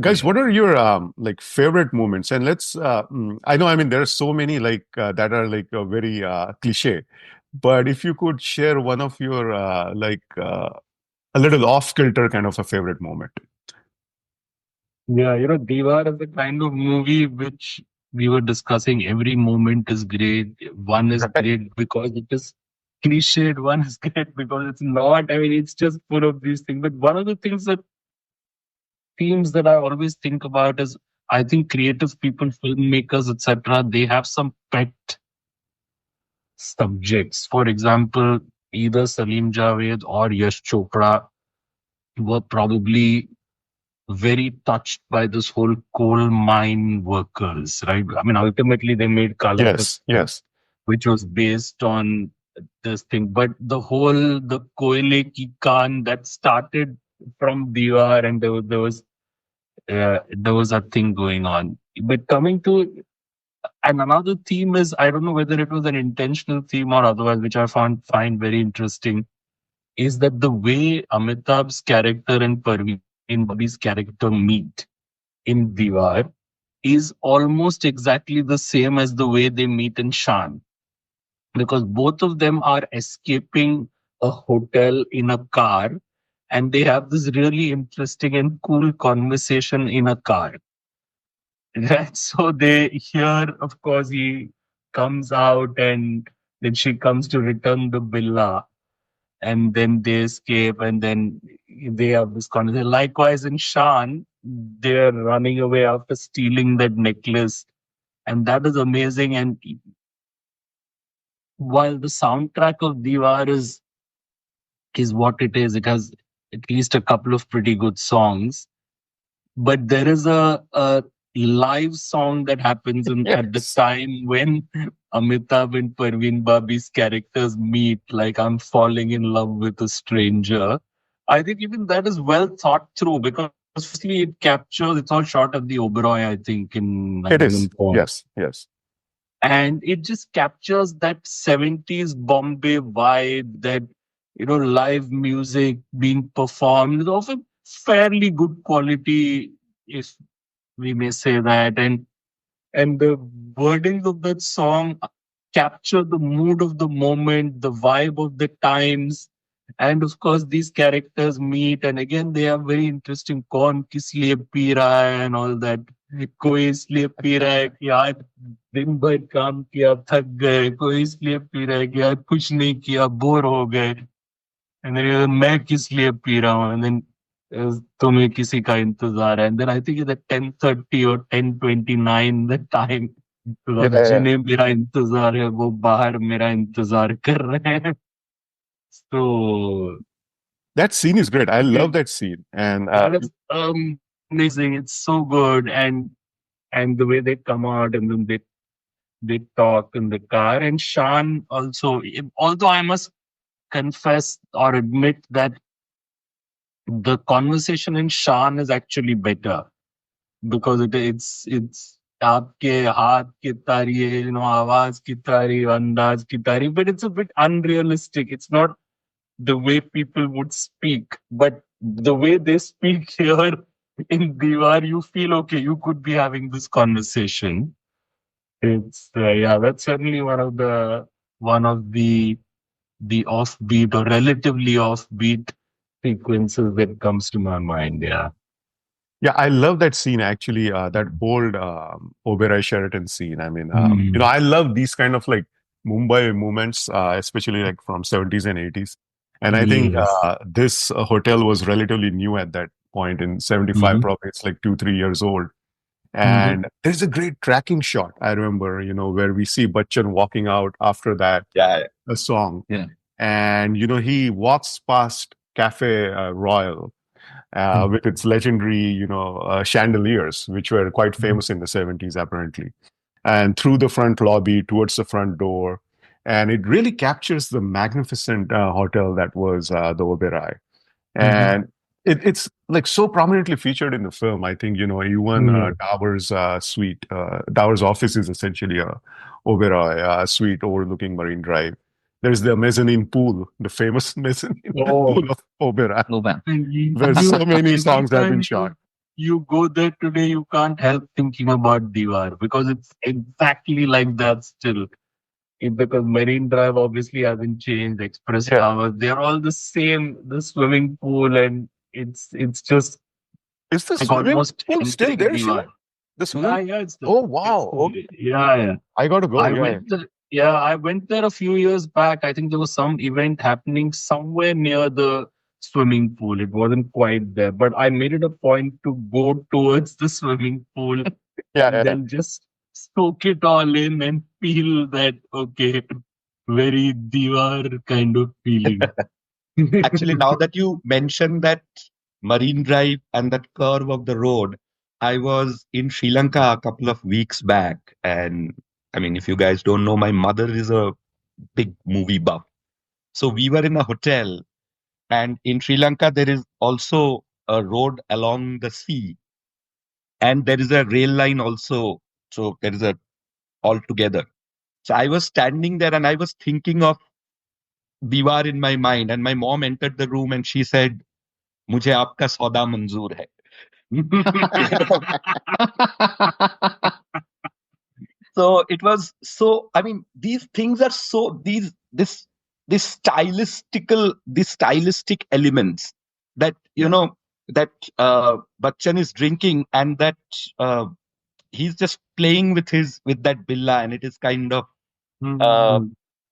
Guys, what are your like favorite moments? And let's I know, I mean, there are so many like that are like very cliche, but if you could share one of your a little off kilter kind of a favorite moment. Yeah, Deewaar is the kind of movie which we were discussing. Every moment is great. One is great because it is cliched. One is great because it's not. I mean, it's just full of these things. But one of the themes that I always think about is, I think creative people, filmmakers, etc., they have some pet subjects. For example, either Salim-Javed or Yash Chopra were probably very touched by this whole coal mine workers, right? I mean, ultimately they made Kala, Yes. which was based on this thing. But the Koile Ki Khan that started from Deewaar, and there was a thing going on. But coming to, and another theme is, I don't know whether it was an intentional theme or otherwise, which I find very interesting, is that the way Amitabh's character and Parveen Babi's character meet in Deewaar is almost exactly the same as the way they meet in Shan, because both of them are escaping a hotel in a car, and they have this really interesting and cool conversation in a car. Right? So they hear, of course, he comes out, and then she comes to return the billa, and then they escape, and then they have this conversation. Likewise, in Shan, they're running away after stealing that necklace, and that is amazing. And while the soundtrack of Diwar is what it has at least a couple of pretty good songs, but there is a live song that happens at the Yes. time when Amitabh and Parveen Babi's characters meet, like I'm falling in love with a stranger. I think even that is well thought through because firstly it captures, it's all shot at the Oberoi, I think, in It is. Nariman Point. Yes, yes. And it just captures that 70s Bombay vibe, that, live music being performed of a fairly good quality, if we may say that. And the wordings of that song capture the mood of the moment, the vibe of the times. And of course, these characters meet, and again, they are very interesting. Kaun kis liye pee raha hai and all that. कोई इसलिए P रहा है कि आज दिन भर काम किया थक गए, कोई इसलिए पी रहा है कि आज कुछ नहीं किया बोर हो गए, and then मैं किस लिए पी रहा हूँ, and then तुम्हें किसी का इंतजार है, and then I think it's at 10:30 or 10:29 the time, Yeah, yeah. जिन्हें मेरा इंतजार है वो बाहर मेरा इंतजार कर रहे हैं. So That scene is great. I love that scene. And that's amazing. It's so good, and the way they come out and then they talk in the car. And Shan also, although I must confess or admit that the conversation in Shan is actually better because it's आपके हाथ की तारी है, आवाज की तारी, अंदाज की तारी, but it's a bit unrealistic. It's not the way people would speak, but the way they speak here in Deewaar, you feel okay. You could be having this conversation. It's that's certainly one of the offbeat or relatively offbeat sequences that comes to my mind. Yeah. yeah, I love that scene actually. That old Oberoi Sheraton scene. I mean, I love these kind of like Mumbai moments, especially like from 70s and 80s. And I think Yes. this hotel was relatively new at that point in 75, probably it's like 2-3 years old. And there's a great tracking shot, I remember, where we see Bachchan walking out after that Yeah. a song. Yeah. And, he walks past Cafe Royal with its legendary, chandeliers, which were quite famous in the 70s, apparently. And through the front lobby towards the front door. And it really captures the magnificent hotel that was the Oberoi. And it's like so prominently featured in the film. I think, even Dower's suite, Dower's office is essentially a Oberoi suite overlooking Marine Drive. There's the mezzanine pool, the famous mezzanine pool of Oberoi, No ban. where so many songs have been shot. You go there today, you can't help thinking about Deewaar because it's exactly like that still. Because Marine Drive obviously hasn't changed, Express Towers, they're all the same, the swimming pool, and it's just Is the like swimming almost pool still entering there, Shiva? Deewaar. The swimming? Yeah, it's Oh, wow. Okay. yeah. I got to go. I went there a few years back. I think there was some event happening somewhere near the swimming pool. It wasn't quite there, but I made it a point to go towards the swimming pool and then just soak it all in and feel that, okay, very Deewaar kind of feeling. Actually, now that you mentioned that Marine Drive and that curve of the road, I was in Sri Lanka a couple of weeks back. And I mean, if you guys don't know, my mother is a big movie buff. So we were in a hotel, and in Sri Lanka, there is also a road along the sea, and there is a rail line also. So there is a all together. So I was standing there and I was thinking of Diwar in my mind, and my mom entered the room and she said, "मुझे आपका सौदा मंजूर है." So it was so. I mean, these things are so this stylistic elements that that Bachchan is drinking, and that he's just playing with that billa, and it is kind of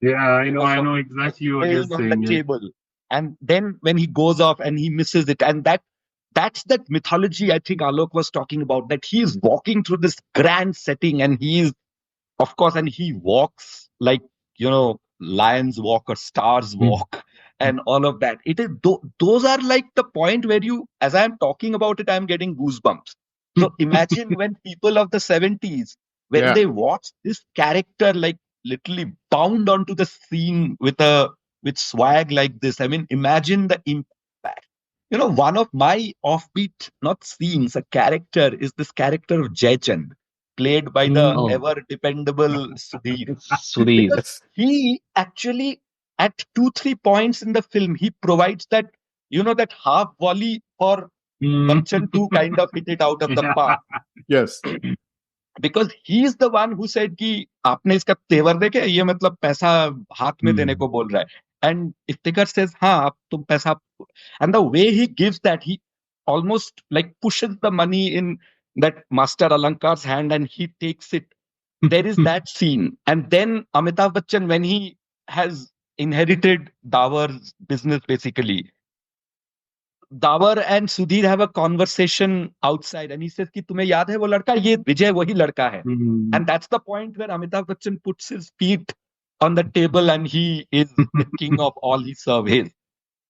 yeah, I know exactly what you're playing on saying. the table. And then when he goes off and he misses it, and that's that mythology I think Alok was talking about, that he is walking through this grand setting, and he is, of course, and he walks like, lions walk or stars walk, and all of that. It is those are like the point where as I am talking about it, I am getting goosebumps. So imagine when people of the 70s, when they watch this character like literally bound onto the scene with swag like this. I mean, imagine the impact. one of my offbeat, not scenes, a character is this character of Jaychand, played by the Oh, ever dependable Sudhir. Sudhir. Because he actually, at 2-3 points in the film, he provides that, that half volley for Bachchan to kind of hit it out of the park. Yes. Because he is the one who said कि आपने इसका तेवर देखे, ये मतलब पैसा हाथ में देने को बोल रहा है. And Iftikhar says, हाँ, आप तुम पैसा. And the way he gives that, he almost like pushes the money in that Master Alankar's hand and he takes it. There is that scene. And then Amitabh Bachchan, when he has inherited Dawar's business, basically, Dawar and Sudhir have a conversation outside, and he says कि तुम्हें याद है वो लड़का, ये विजय वही लड़का है. And that's the point where Amitabh Bachchan puts his feet on the table and he is the king of all he surveys.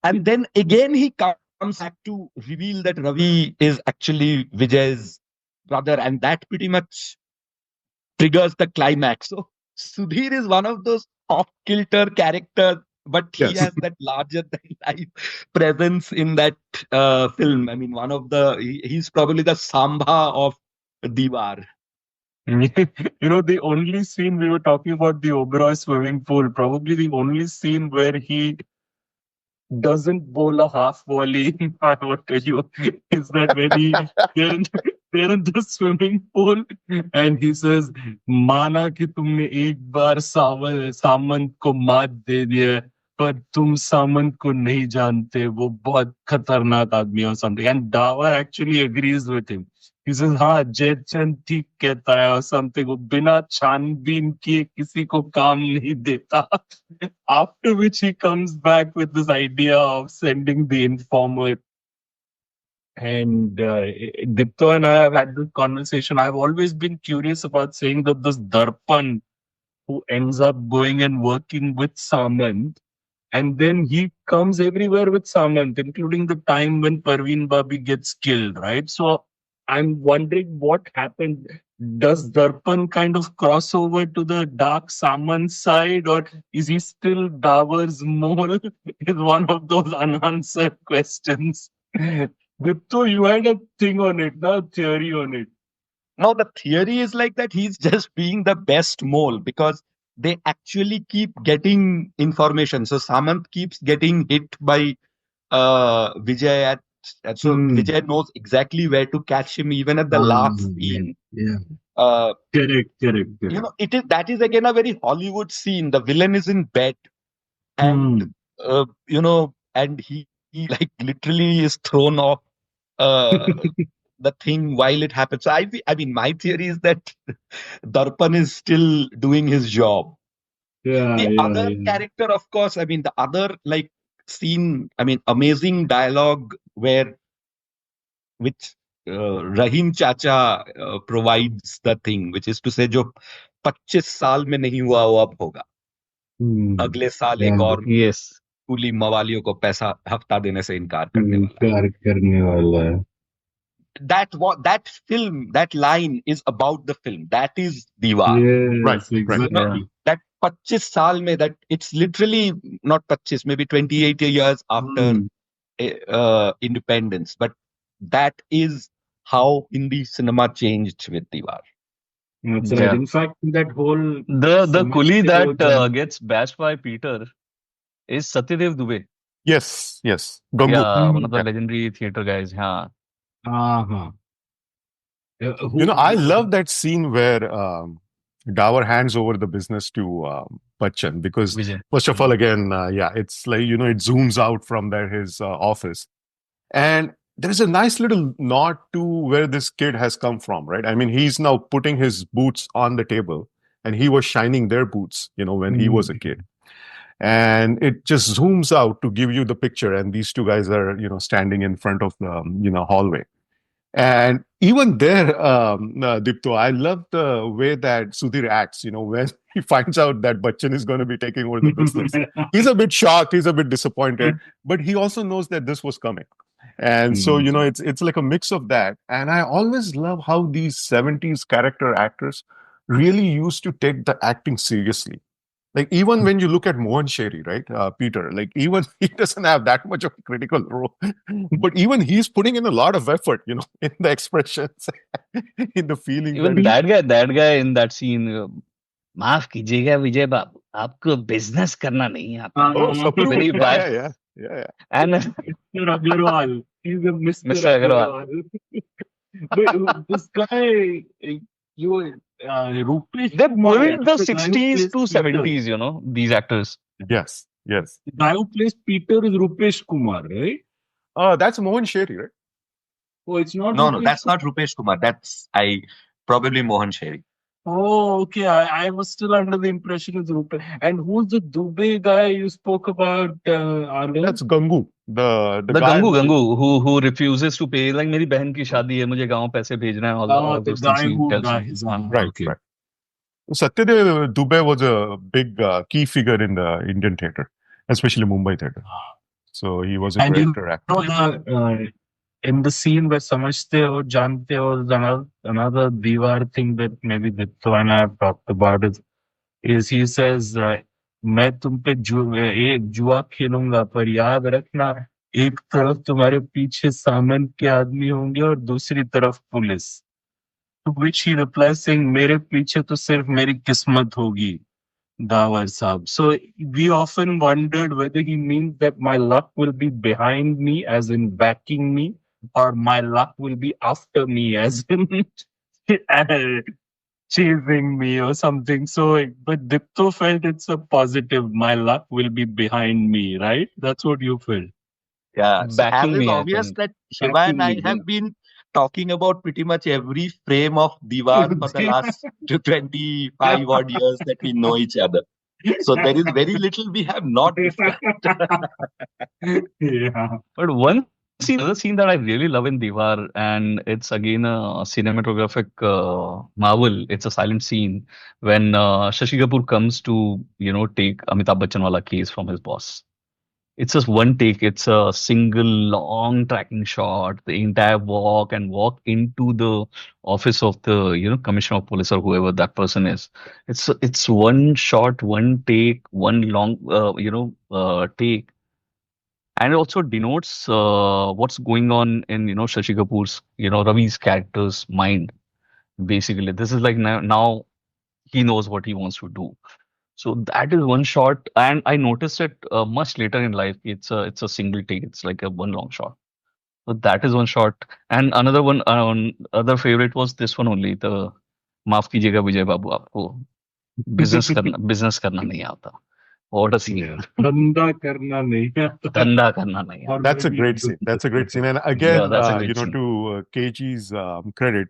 And then again he comes back to reveal that Ravi is actually Vijay's brother, and that pretty much triggers the climax. So Sudhir is one of those off-kilter characters, but he Yes. has that larger-than-life presence in that film. I mean, he's probably the Sambha of Deewaar. The only scene we were talking about, the Oberoi swimming pool, probably the only scene where he doesn't bowl a half volley, I will tell you, is that when they're in the swimming pool and he says, माना कि तुमने एक बार सामंत को मात दे दिया, पर तुम सामंत को नहीं जानते, वो बहुत खतरनाक आदमी or something. And Dawa actually agrees with him. He says, हाँ, जयचंद ठीक कहता है or something. वो बिना छानबीन किए किसी को काम नहीं देता. After which he comes back with this idea of sending the informer. And Dipta and I have had this conversation. I've always been curious about saying that this Darpan who ends up going and working with Samant, and then he comes everywhere with Samant, including the time when Parveen Babi gets killed, right? So I'm wondering what happened. Does Darpan kind of cross over to the dark Samant side, or is he still Dawar's mole? Is one of those unanswered questions. Dipto, you had a thing on it, no theory on it. No, the theory is like that he's just being the best mole because they actually keep getting information. So Samant keeps getting hit by Vijay so Vijay knows exactly where to catch him even at the last scene. Yeah. Uh, Correct. that is again a very Hollywood scene. The villain is in bed and and he like literally is thrown off the thing while it happens. So I mean, my theory is that Darpan is still doing his job. The other character, of course, I mean, the other like scene, I mean, amazing dialogue which Rahim Chacha provides the thing, which is to say, जो 25 साल में नहीं हुआ वो अब होगा. अगले साल एक और Yes. कूली मवालियों को पैसा हफ्ता देने से इनकार करने वाला है. That film, that line is about the film. That is Deewaar. Yes, Right, exactly. That 25 साल में, that it's literally not 25, maybe 28 years after independence. But that is how Hindi cinema changed with Deewaar. That's Yeah. right. In fact, that whole The coolie that gets bashed by Peter is Satyadev Dubey. Yes. Gangu. Yeah, one of the Yeah. legendary theater guys. Yeah. I love that scene where Dawar hands over the business to Bachchan because, Vijay. first of all, again, it's like, it zooms out from his office. And there is a nice little nod to where this kid has come from, right? I mean, he's now putting his boots on the table and he was shining their boots, when he was a kid. And it just zooms out to give you the picture. And these two guys are, standing in front of the, hallway. And even there, Dipto, I love the way that Sudhir acts, when he finds out that Bachchan is going to be taking over the business. He's a bit shocked, he's a bit disappointed, but he also knows that this was coming. And so, it's like a mix of that. And I always love how these 70s character actors really used to take the acting seriously. Like even when you look at Mohan Sherry, right, Peter, like even he doesn't have that much of a critical role, but even he's putting in a lot of effort, in the expressions, in the feelings that Even he. that guy in that scene, माफ कीजिएगा विजय बाबू, आपको business करना नहीं आता. Oh, When approved. he Yeah, buys, yeah, yeah, yeah, yeah. and Mr. Agarwal. He's a Mr. Mr. Agarwal. But this guy, you, Rupesh They're Kumar, moving the that's the guy who 60s plays to Peter. 70s, these actors. Yes, yes. The guy who plays Peter is Rupesh Kumar, right? That's Mohan Sherry, right? Oh, it's not No, Rupesh. that's not Rupesh Kumar. That's probably Mohan Sherry. Oh, okay. I was still under the impression it's Rupesh. And who's the Dubey guy you spoke about, Anand? That's Gangu, the The guy. Gangu who refuses to pay, like मेरी बहन की शादी है, मुझे गांव पैसे भेजना है, all The those things guy he who tells him. dies. Right, Okay. right. Satyadev Dubey was a big key figure in the Indian theatre, especially Mumbai theatre. So he was a And great actor. In the scene where Samajhte Ho, Jante Ho, another Deewaar thing that maybe Dipta and I have talked about is he says, मैं तुम पे एक जुआ खेलूंगा पर याद रखना एक तरफ तुम्हारे पीछे सामन के आदमी होंगे और दूसरी तरफ police. To which he replies saying, मेरे पीछे तो सिर्फ मेरी किस्मत होगी, Dawar Saab. So we often wondered whether he means that my luck will be behind me, as in backing me, or my luck will be after me, as in chasing me or something. So, but Dipto felt it's a positive. My luck will be behind me, right? That's what you felt. Yeah. So as Backing is me, I obvious think. that Shiva Backing and I me, have yeah. been talking about pretty much every frame of Deewaar for the last 25 odd years that we know each other. So there is very little we have not discussed. Yeah. But another scene that I really love in Deewaar, and it's again a cinematographic marvel. It's a silent scene when Shashi Kapoor comes to, take Amitabh Bachchan wala case from his boss. It's just one take. It's a single long tracking shot, the entire walk into the office of the, commissioner of police or whoever that person is. It's one shot, one take, one long, take. And it also denotes what's going on in, Shashi Kapoor's, Ravi's character's mind. Basically, this is like now he knows what he wants to do. So that is one shot, and I noticed it much later in life. It's a single take. It's like a one long shot. So that is one shot, and another one, other favorite was this one only. The माफ कीजिएगा विजय बाबू, आपको business करना नहीं आता. What a scene! धंधा करना नहीं आता. धंधा करना नहीं आता. That's a great scene. That's a great scene. And again, that's a great scene. to KG's credit,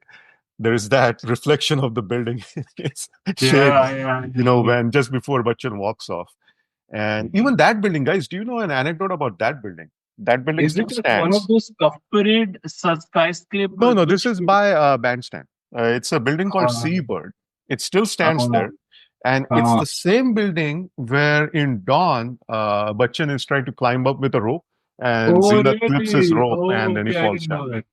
there is that reflection of the building. It's shade, Yeah. when just before Bachchan walks off. And even that building, guys, do you know an anecdote about that building? That building Is still it stands. one of those Cuff Parade skyscrapers? No, this is by Bandstand. It's a building called Uh, Seabird. It still stands there. And it's Uh-huh. the same building where in Dawn, Bachchan is trying to climb up with a rope and Zina clips his rope and then he falls down.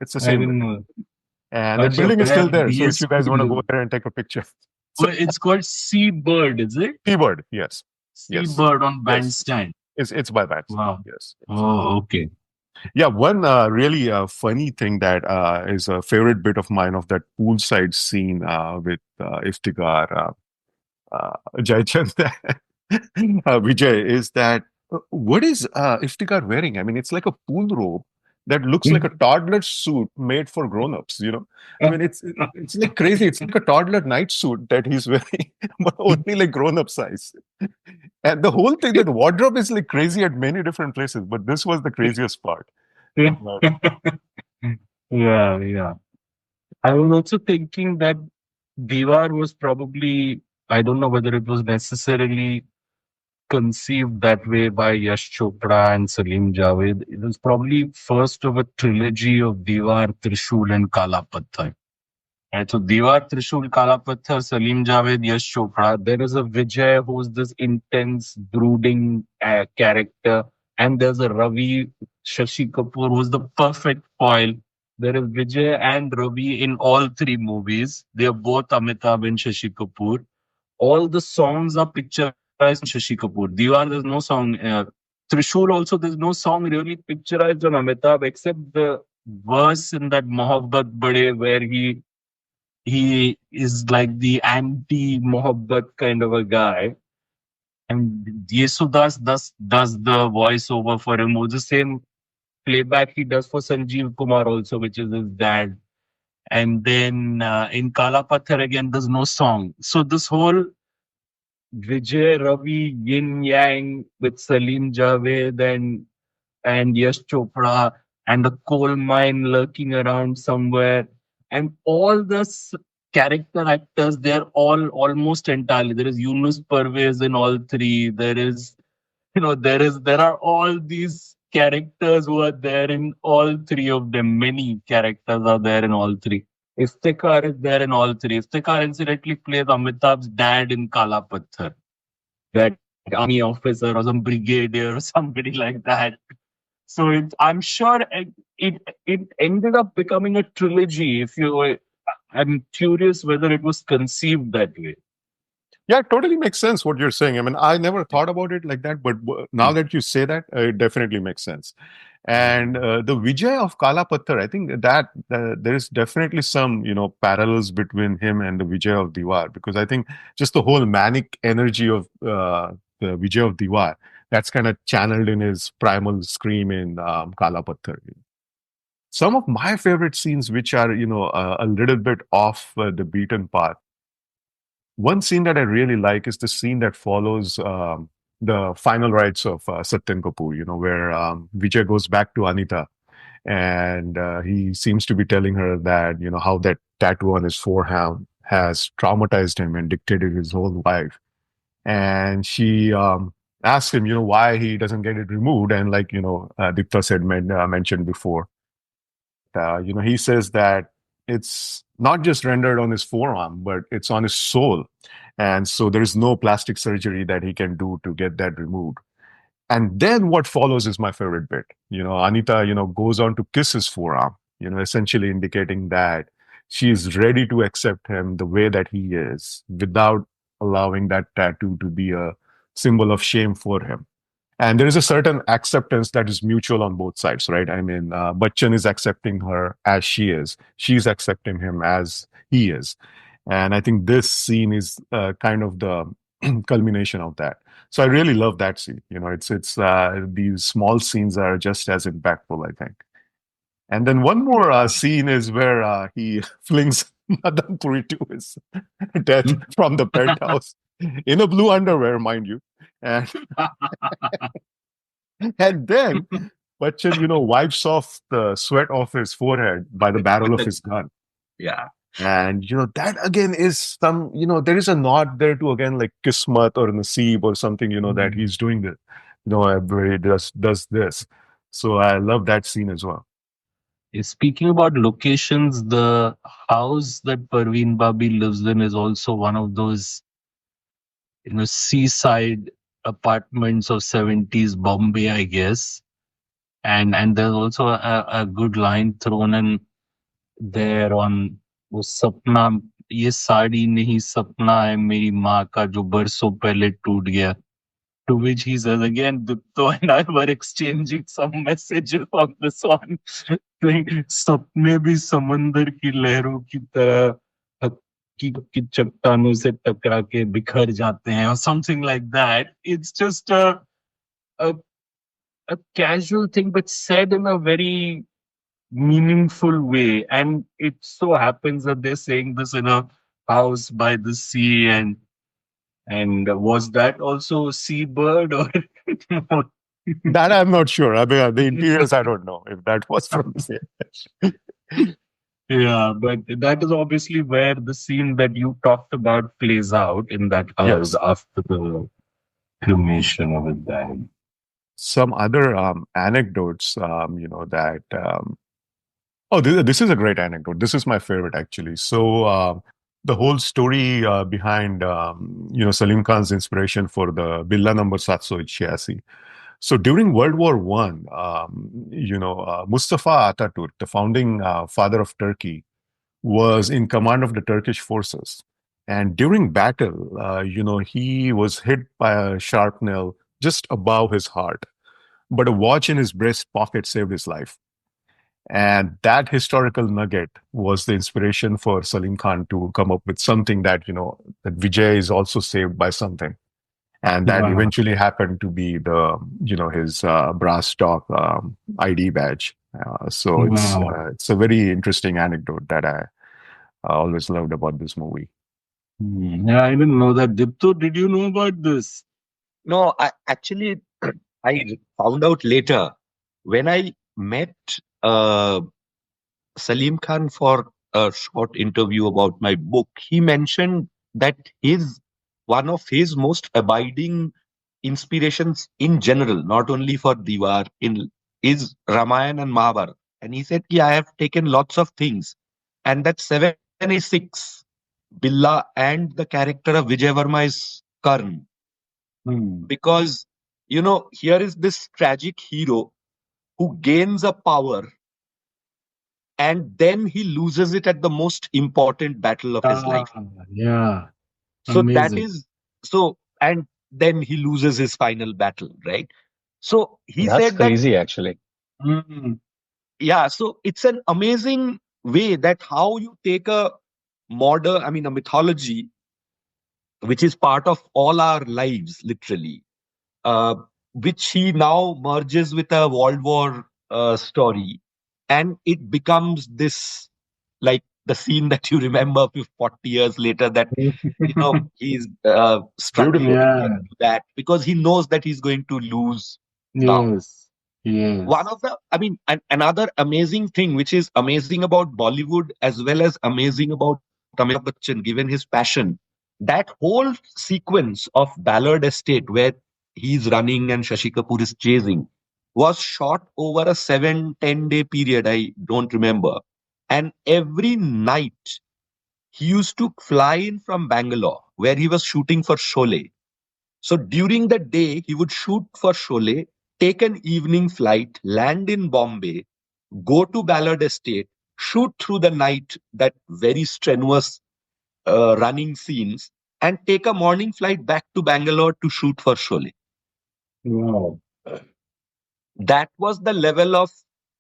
It's the I same didn't building. know that. And that Achha, building is still where there. So if you guys want to go DSP there and take a picture. Well, it's called Seabird, is it? Seabird, yes. Yes. Seabird on Yes. Bandstand. It's by Bandstand. Wow. Yes. Oh, okay. Yeah, one really funny thing that is a favorite bit of mine of that poolside scene with Iftikhar, Jaychand, Vijay, is that what is Iftikhar wearing? I mean, it's like a pool robe that looks like a toddler suit made for grown-ups, I mean, it's like crazy. It's like a toddler night suit that he's wearing, but only like grown-up size. And the whole thing, that wardrobe is like crazy at many different places, but this was the craziest part. Yeah. I was also thinking that Deewaar was probably, I don't know whether it was necessarily conceived that way by Yash Chopra and Salim-Javed. It was probably first of a trilogy of Deewaar, Trishul and Kala Patthar. And so Deewaar, Trishul, Kala Patthar, Salim-Javed, Yash Chopra. There is a Vijay who's this intense, brooding character. And there's a Ravi, Shashi Kapoor, who's the perfect foil. There is Vijay and Ravi in all three movies. They are both Amitabh and Shashi Kapoor. all the songs are picturized on Shashi Kapoor. Deewaar, there's no song. Trishul also, there's no song really picturized on Amitabh except the verse in that Mohabbat Bade where he is like the anti Mohabbat kind of a guy. And Yesudas does the voiceover for him. Or the same playback he does for Sanjeev Kumar also, which is his dad. And then in Kala Patthar again, there's no song. So this whole Vijay Ravi yin yang with Salim-Javed and Yash Chopra and the coal mine lurking around somewhere, and all the character actors, they're all almost entirely. There is Yunus Parvez in all three. There is, there are all these characters who are there in all three of them. Many characters are there in all three. Iftikhar is there in all three. Iftikhar incidentally plays Amitabh's dad in Kala Patthar, that army officer or some brigadier or somebody like that. So I'm sure it ended up becoming a trilogy. I'm curious whether it was conceived that way. Yeah, it totally makes sense what you're saying. I mean, I never thought about it like that, but now that you say that, it definitely makes sense. And the Vijay of Kala Patthar, I think that there is definitely some, parallels between him and the Vijay of Deewaar, because I think just the whole manic energy of the Vijay of Deewaar, that's kind of channeled in his primal scream in Kala Patthar. Some of my favorite scenes, which are, a little bit off the beaten path. One scene that I really like is the scene that follows the final rites of Satyan Kapoor, where Vijay goes back to Anita and he seems to be telling her that, how that tattoo on his forehead has traumatized him and dictated his whole life. And she asks him, why he doesn't get it removed. And like, Dipta said, mentioned before, he says that it's not just rendered on his forearm, but it's on his soul. And so there is no plastic surgery that he can do to get that removed. And then what follows is my favorite bit. Anita, goes on to kiss his forearm, essentially indicating that she is ready to accept him the way that he is without allowing that tattoo to be a symbol of shame for him. And there is a certain acceptance that is mutual on both sides, right? I mean, Bachchan is accepting her as she is. She's accepting him as he is. And I think this scene is kind of the culmination of that. So I really love that scene. It's these small scenes are just as impactful, I think. And then one more scene is where he flings Madan Puri to his death from the penthouse in a blue underwear, mind you. And and then Bachchan, wipes off the sweat off his forehead by the barrel of his gun. Yeah. And, that again is some, there is a nod there to, again, like Kismat or Naseeb or something, that he's doing this, where he does this. So I love that scene as well. Speaking about locations, the house that Parveen Babi lives in is also one of those, seaside apartments of 70s Bombay, I guess. And there's also a good line thrown in there on वो सपना ये साड़ी नहीं सपना है मेरी माँ का जो बरसों पहले टूट गया. To which he says again, Dipto and I were exchanging some messages on this one. Like, सपने भी समंदर की लहरों की तरह की चट्टानों से टकरा के बिखर जाते हैं, or something like that. It's just a casual thing, but said in a very meaningful way. And it so happens that they're saying this in a house by the sea. And was that also seabird or no? That I'm not sure. I mean, the interiors, I don't know if that was from the same. Yeah, but that is obviously where the scene that you talked about plays out in that house after the cremation of his dad. Some other anecdotes, that. This is a great anecdote. This is my favorite, actually. So the whole story behind, Salim Khan's inspiration for the Billa number 786. So during World War One, Mustafa Ataturk, the founding father of Turkey, was in command of the Turkish forces. And during battle, he was hit by a shrapnel just above his heart, but a watch in his breast pocket saved his life. And that historical nugget was the inspiration for Salim Khan to come up with something that, that Vijay is also saved by something. And that Wow. eventually happened to be his brass stock ID badge. So Wow. it's a very interesting anecdote that I always loved about this movie. Yeah, I didn't know that. Dipto, did you know about this? No, I actually I found out later when I met uh, Salim Khan for a short interview about my book. He mentioned that his one of his most abiding inspirations in general, not only for Deewaar, is Ramayana and Mahabharata. And he said, "Yeah, I have taken lots of things, and that 786 Billa and the character of Vijay Varma is Karn, because here is this tragic hero who gains a power and then he loses it at the most important battle of his life. Yeah, So that amazing. is and then he loses his final battle, right? So he That's said that, crazy, actually. Mm. yeah, so it's an amazing way that how you take a a mythology, which is part of all our lives, literally, uh, which he now merges with a World War story, and it becomes this, like the scene that you remember 40 years later, that he's struggling to get Yeah, to that because he knows that he's going to lose now. yes, One yes. of the, another amazing thing, which is amazing about Bollywood as well as amazing about Amitabh Bachchan, given his passion, that whole sequence of Ballard Estate where he's running and Shashi Kapoor is chasing was shot over a 7-10 day period. I don't remember. And every night he used to fly in from Bangalore where he was shooting for Sholay. So during the day, he would shoot for Sholay, take an evening flight, land in Bombay, go to Ballard Estate, shoot through the night that very strenuous running scenes, and take a morning flight back to Bangalore to shoot for Sholay. Wow. That was the level of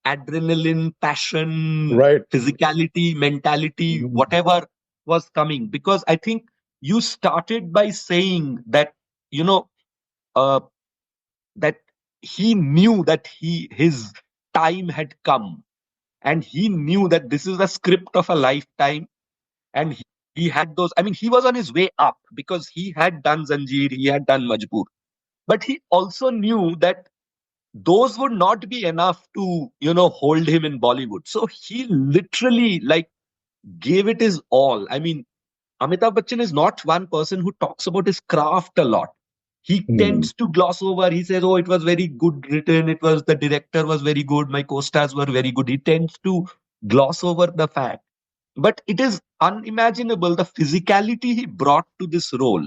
adrenaline, passion, Right. physicality, mentality, Mm. whatever was coming. Because I think you started by saying that, you know, uh, that he knew that his time had come, and he knew that this is the script of a lifetime, and he had those, he was on his way up because he had done Zanjeer, he had done Majboor, but he also knew that those would not be enough to hold him in Bollywood. So he literally, like, gave it his all. Amitabh Bachchan is not one person who talks about his craft a lot. He Mm. tends to gloss over. He says, "Oh, it was very good written. It was the director was very good. My co-stars were very good." He tends to gloss over the fact, but it is unimaginable the physicality he brought to this role.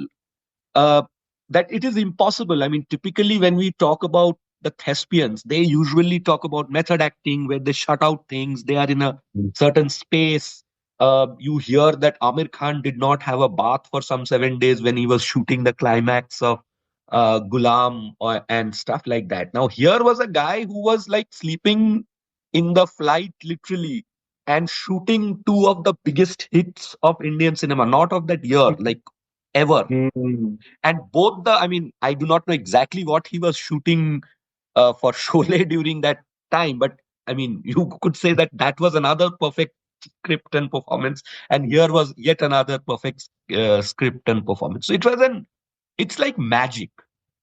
Uh, that it is impossible. Typically when we talk about the thespians, they usually talk about method acting where they shut out things. They are in a certain space. You hear that Amir Khan did not have a bath for some 7 days when he was shooting the climax of Gulam and stuff like that. Now, here was a guy who was like sleeping in the flight literally and shooting two of the biggest hits of Indian cinema, not of that year, like ever. Mm. And both I do not know exactly what he was shooting for Sholay during that time, but you could say that that was another perfect script and performance, and here was yet another perfect script and performance. So it's like magic.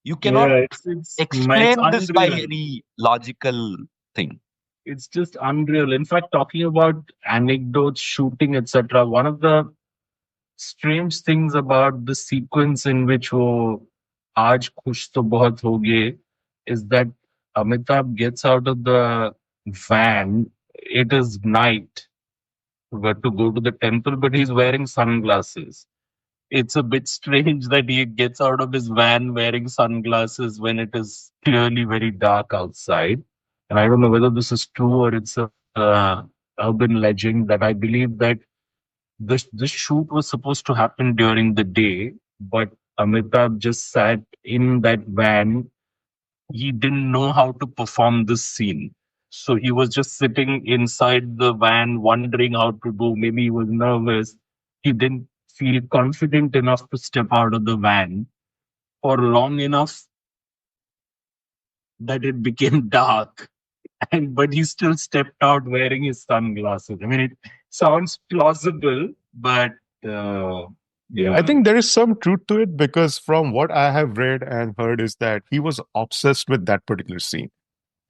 You cannot Yeah, it's explain this by unreal. any logical thing. It's just unreal. In fact, talking about anecdotes, shooting, etc., one of the strange things about the sequence in which wo Aaj Khush To Bahut Hoge is that Amitabh gets out of the van. It is night. Got to go to the temple, but he's wearing sunglasses. It's a bit strange that he gets out of his van wearing sunglasses when it is clearly very dark outside. And I don't know whether this is true or it's a urban legend that I believe that the shoot was supposed to happen during the day, but Amitabh just sat in that van. He didn't know how to perform this scene. So he was just sitting inside the van, wondering how to do. Maybe he was nervous. He didn't feel confident enough to step out of the van for long enough that it became dark. And but he still stepped out wearing his sunglasses. I mean, it sounds plausible, but yeah. I think there is some truth to it because from what I have read and heard is that he was obsessed with that particular scene.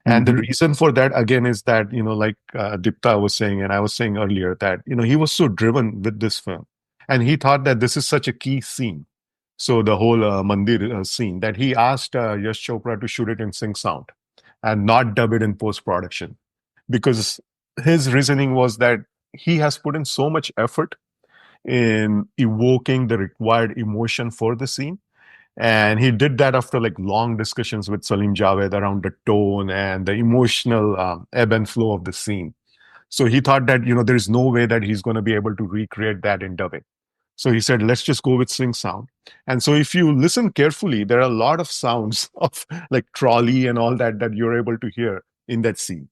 And the reason for that, again, is that, like Dipta was saying, and I was saying earlier, that, he was so driven with this film. And he thought that this is such a key scene. So the whole Mandir scene, that he asked Yash Chopra to shoot it in sync sound and not dub it in post production. Because his reasoning was that he has put in so much effort in evoking the required emotion for the scene. And he did that after like long discussions with Salim-Javed around the tone and the emotional ebb and flow of the scene. So he thought that, there is no way that he's going to be able to recreate that in dubbing. So he said, let's just go with sync sound. And so if you listen carefully, there are a lot of sounds of like trolley and all that that you're able to hear in that scene.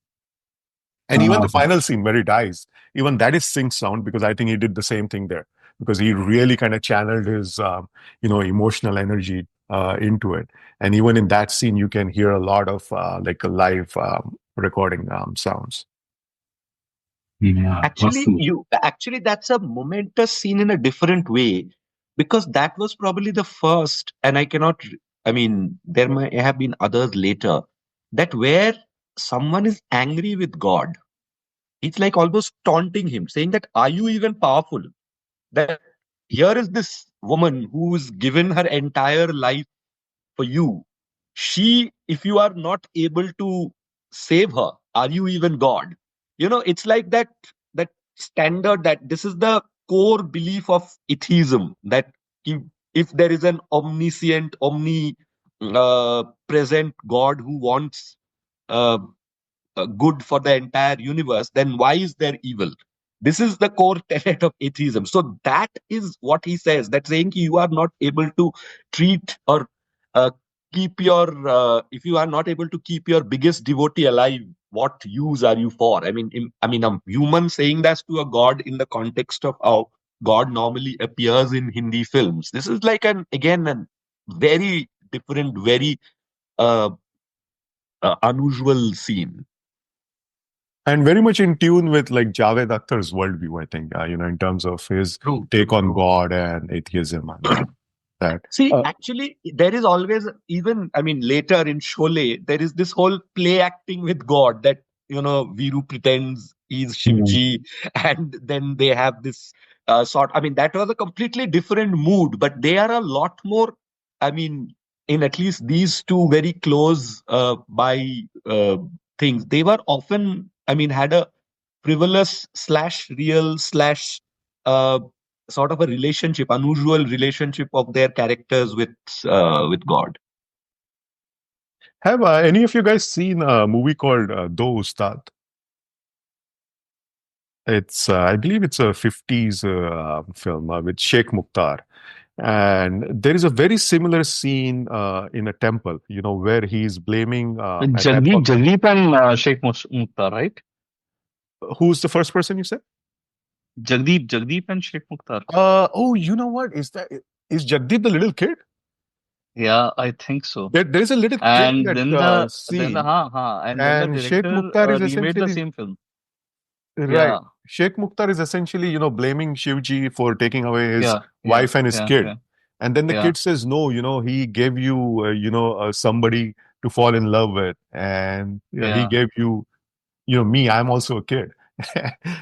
And even the final scene where he dies, even that is sync sound because I think he did the same thing there because he really kind of channeled his, emotional energy into it. And even in that scene, you can hear a lot of like a live recording sounds. Yeah, Actually, that's a momentous scene in a different way because that was probably the first, and I mean, there might have been others later, that where someone is angry with God, it's like almost taunting him, saying that, are you even powerful? That here is this woman who's given her entire life for you. If you are not able to save her, are you even God? It's like that standard, that this is the core belief of atheism, that if, if there is an omniscient, present God who wants uh, good for the entire universe, then why is there evil? This is the core tenet of atheism. So that is what he says. That saying you are not able to treat or uh, keep if you are not able to keep your biggest devotee alive, what use are you for? I mean, a human saying that to a god in the context of how God normally appears in Hindi films. This is like a very different, very uh, unusual scene. And very much in tune with like Javed Akhtar's worldview, I think, in terms of his take on God and atheism and that. See, actually, there is always, even, I mean, later in Sholay, there is this whole play acting with God that, Viru pretends he's Shivji, and then they have this I mean, that was a completely different mood, but they are a lot more, I mean, in at least these two very close by things, they were often, I mean, had a frivolous slash real slash uh, sort of a relationship, unusual relationship of their characters with God. Have any of you guys seen a movie called Do Ustad? It's, I believe it's a 50s film with Sheikh Mukhtar. And there is a very similar scene in a temple, where he's blaming at that point. Jagdeep and Sheikh Mukhtar, right? Who's the first person you said? Jagdeep and Sheikh Mukhtar. Oh, you know what? Is Jagdeep the little kid? Yeah, I think so. There's a little kid And in then that scene. and then the Sheikh director Mukhtar is remade the essentially same film. right. Yeah, Sheikh Mukhtar is essentially, blaming Shivji for taking away his yeah, wife and his kid. yeah. And then the Yeah. kid says, no, he gave you, somebody to fall in love with. And he Yeah. gave you, me, I'm also a kid.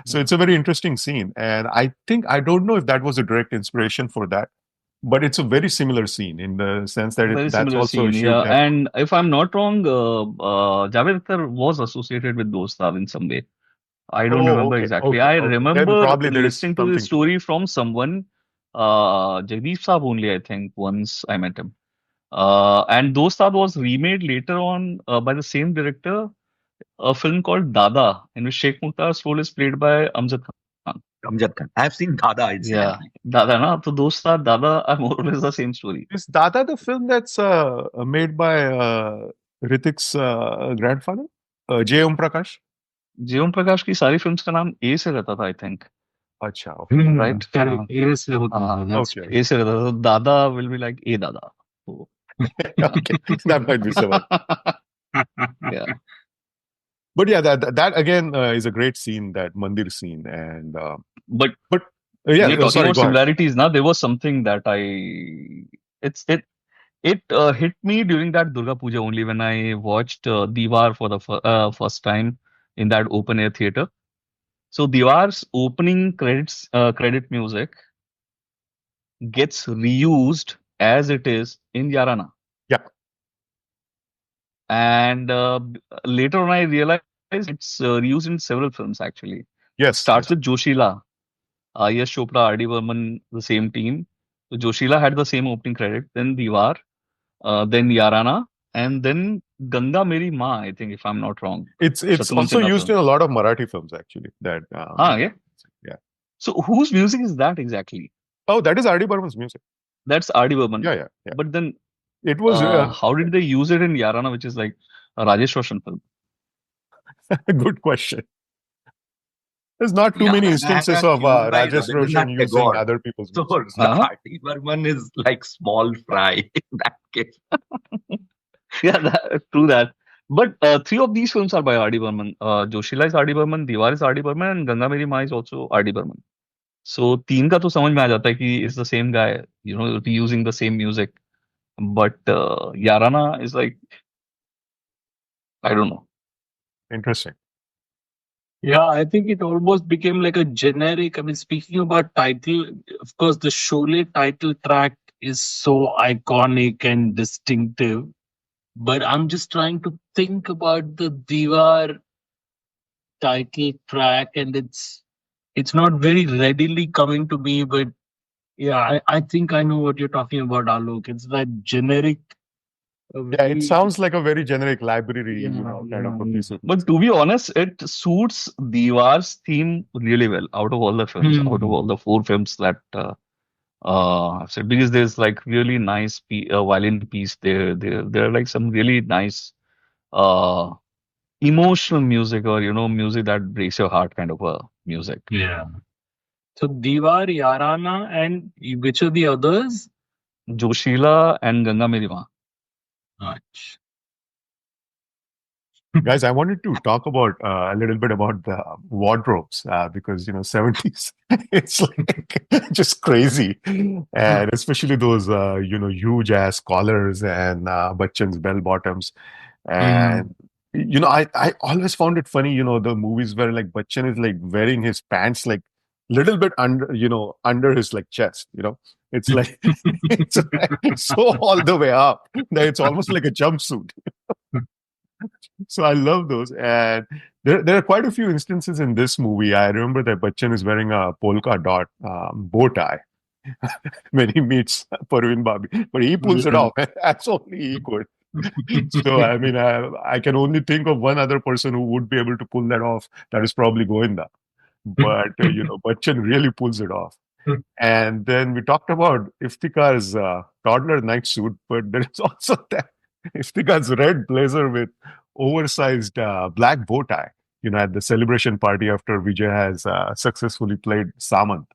So it's a very interesting scene. And I don't know if that was a direct inspiration for that, but it's a very similar scene in the sense that Very that's similar also a scene, shoot yeah. that. And if I'm not wrong, Javed Akhtar was associated with Dostar in some way. I don't remember exactly. I Okay. Then remember probably there is listening to something this to it. story from someone, Jagdeep Saab only, I think, once I met him. And Dostar was remade later on by the same director, a film called Dada, in which Sheikh Mukhtar's role is played by Amjad Khan. Amjad Khan. I have seen Dada, Yeah, incidentally. Dada na. So those are Dada are more or less the same story. Is Dada the film that's made by Ritik's grandfather? J. Om Prakash? जीवन प्रकाश की सारी films का नाम ए से रहता था, I think, Acha, okay. Right? Correct. Yes, होता हाँ, था. That's Okay. right. ए से रहता था. तो दादा विल बी लाइक ए दादा. तो Okay, that might be so. yeah. But yeah, that again is a great scene, that Mandir scene. And But yeah, when you're talking sorry, about go ahead. similarities, now there was something that it hit me during that Durga Puja only when I watched Deewaar for the first time in that open air theater. So Deewar's opening credit music gets reused as it is in Yarana. Yeah. And later on, I realized it's reused in several films actually. Yes. Starts with Joshila. Yash Chopra, R.D. Burman, the same team. So Joshila had the same opening credit, then Deewaar, then Yarana, and then Ganga Meri Ma, I think, if I'm not wrong. It's Shatrughan also Sinha used in film. a lot of Marathi films, actually. That Yeah. yeah. So whose music is that exactly? Oh, that is R.D. Burman's music. That's R.D. Burman. Yeah. But then It was how did they use it in Yarana, which is like a Rajesh Roshan film? a good question. There's not too many instances of Rajesh Roshan using other people's So music. R.D. Burman is like small fry in that case. Yeah, true that. But three of these films are by R.D. Burman. Joshila is R.D. Burman, Deewaar is R.D. Burman, and Ganga Meri Ma is also R.D. Burman. So तीन का तो समझ में आ जाता है कि it's the same guy, reusing the same music. But Yarana is like, I don't know. Interesting. Yeah, I think it almost became like a generic. I mean, speaking about title, of course, the Sholay title track is so iconic and distinctive. But I'm just trying to think about the Deewaar title track, and it's not very readily coming to me. But yeah, I think I know what you're talking about, Alok. It's that generic. Yeah, it sounds like a very generic library, kind of a piece of. But to be honest, it suits Deewar's theme really well out of all the films, out of all the four films that I've said, because there's like really nice violin piece there. There are like some really nice emotional music, or music that breaks your heart kind of a music. Yeah. So Deewaar, Yarana, and which are the others? Joshila and Ganga Meri Ma. Ach. Guys, I wanted to talk about a little bit about the wardrobes because 70s, it's like just crazy, and especially those huge ass collars and Bachchan's bell bottoms, and I always found it funny, the movies where like Bachchan is like wearing his pants like little bit under his like chest, it's like it's like so all the way up that it's almost like a jumpsuit. So I love those. And there are quite a few instances in this movie. I remember that Bachchan is wearing a polka dot bow tie when he meets Parveen Babi. But he pulls it off. That's only he could. So, I mean, I can only think of one other person who would be able to pull that off. That is probably Govinda. But, Bachchan really pulls it off. And then we talked about Iftikhar's toddler night suit, but there is also that Iftikhar's red blazer with oversized black bow tie, at the celebration party after Vijay has successfully played Samant.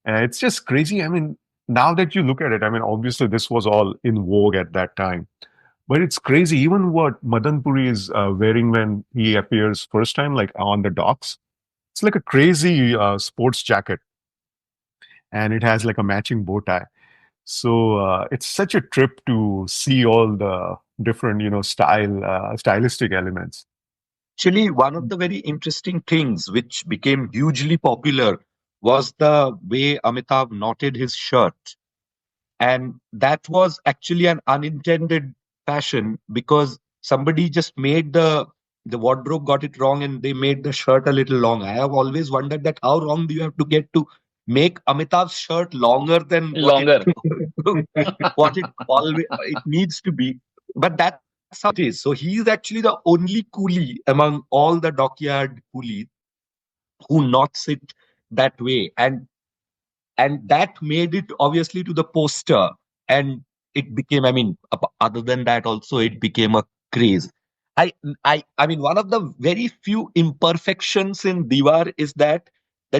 And it's just crazy. I mean, now that you look at it, I mean, obviously this was all in vogue at that time. But it's crazy, even what Madan Puri is wearing when he appears first time, like on the docks. It's like a crazy sports jacket. And it has like a matching bow tie. So it's such a trip to see all the different, stylistic elements. Actually, one of the very interesting things which became hugely popular was the way Amitabh knotted his shirt. And that was actually an unintended fashion because somebody just made the wardrobe got it wrong and they made the shirt a little long. I have always wondered that how wrong do you have to get to make Amitabh's shirt longer than what it needs to be. But that's how it is. So he is actually the only coolie among all the dockyard coolies who knots it that way, and that made it obviously to the poster, and it became, I mean, other than that also it became a craze. I mean, one of the very few imperfections in Diwar is that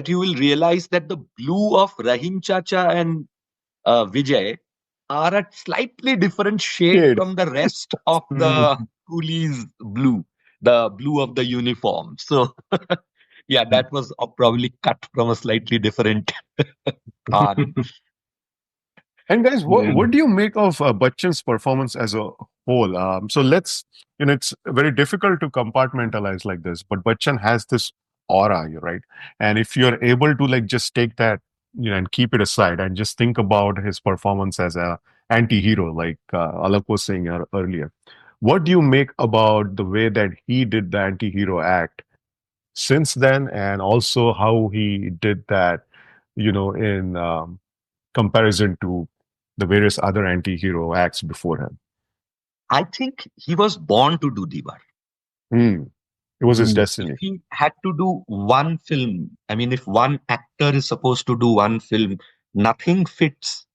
you will realize that the blue of Rahim Chacha and Vijay are a slightly different shade Shade. from the rest of Mm. the coolies blue, the blue of the uniform. So yeah, that was probably cut from a slightly different tarn. And guys, Yeah. what do you make of Bachchan's performance as a whole? So let's, it's very difficult to compartmentalize like this, but Bachchan has this aura, right? And if you're able to like just take that, and keep it aside and just think about his performance as a anti-hero, like Alok was saying earlier, what do you make about the way that he did the anti-hero act since then, and also how he did that, in comparison to the various other anti-hero acts before him? I think he was born to do Deevar. Hmm. It was his Mm. If destiny. he had to do one film, I mean, if one actor is supposed to do one film, nothing fits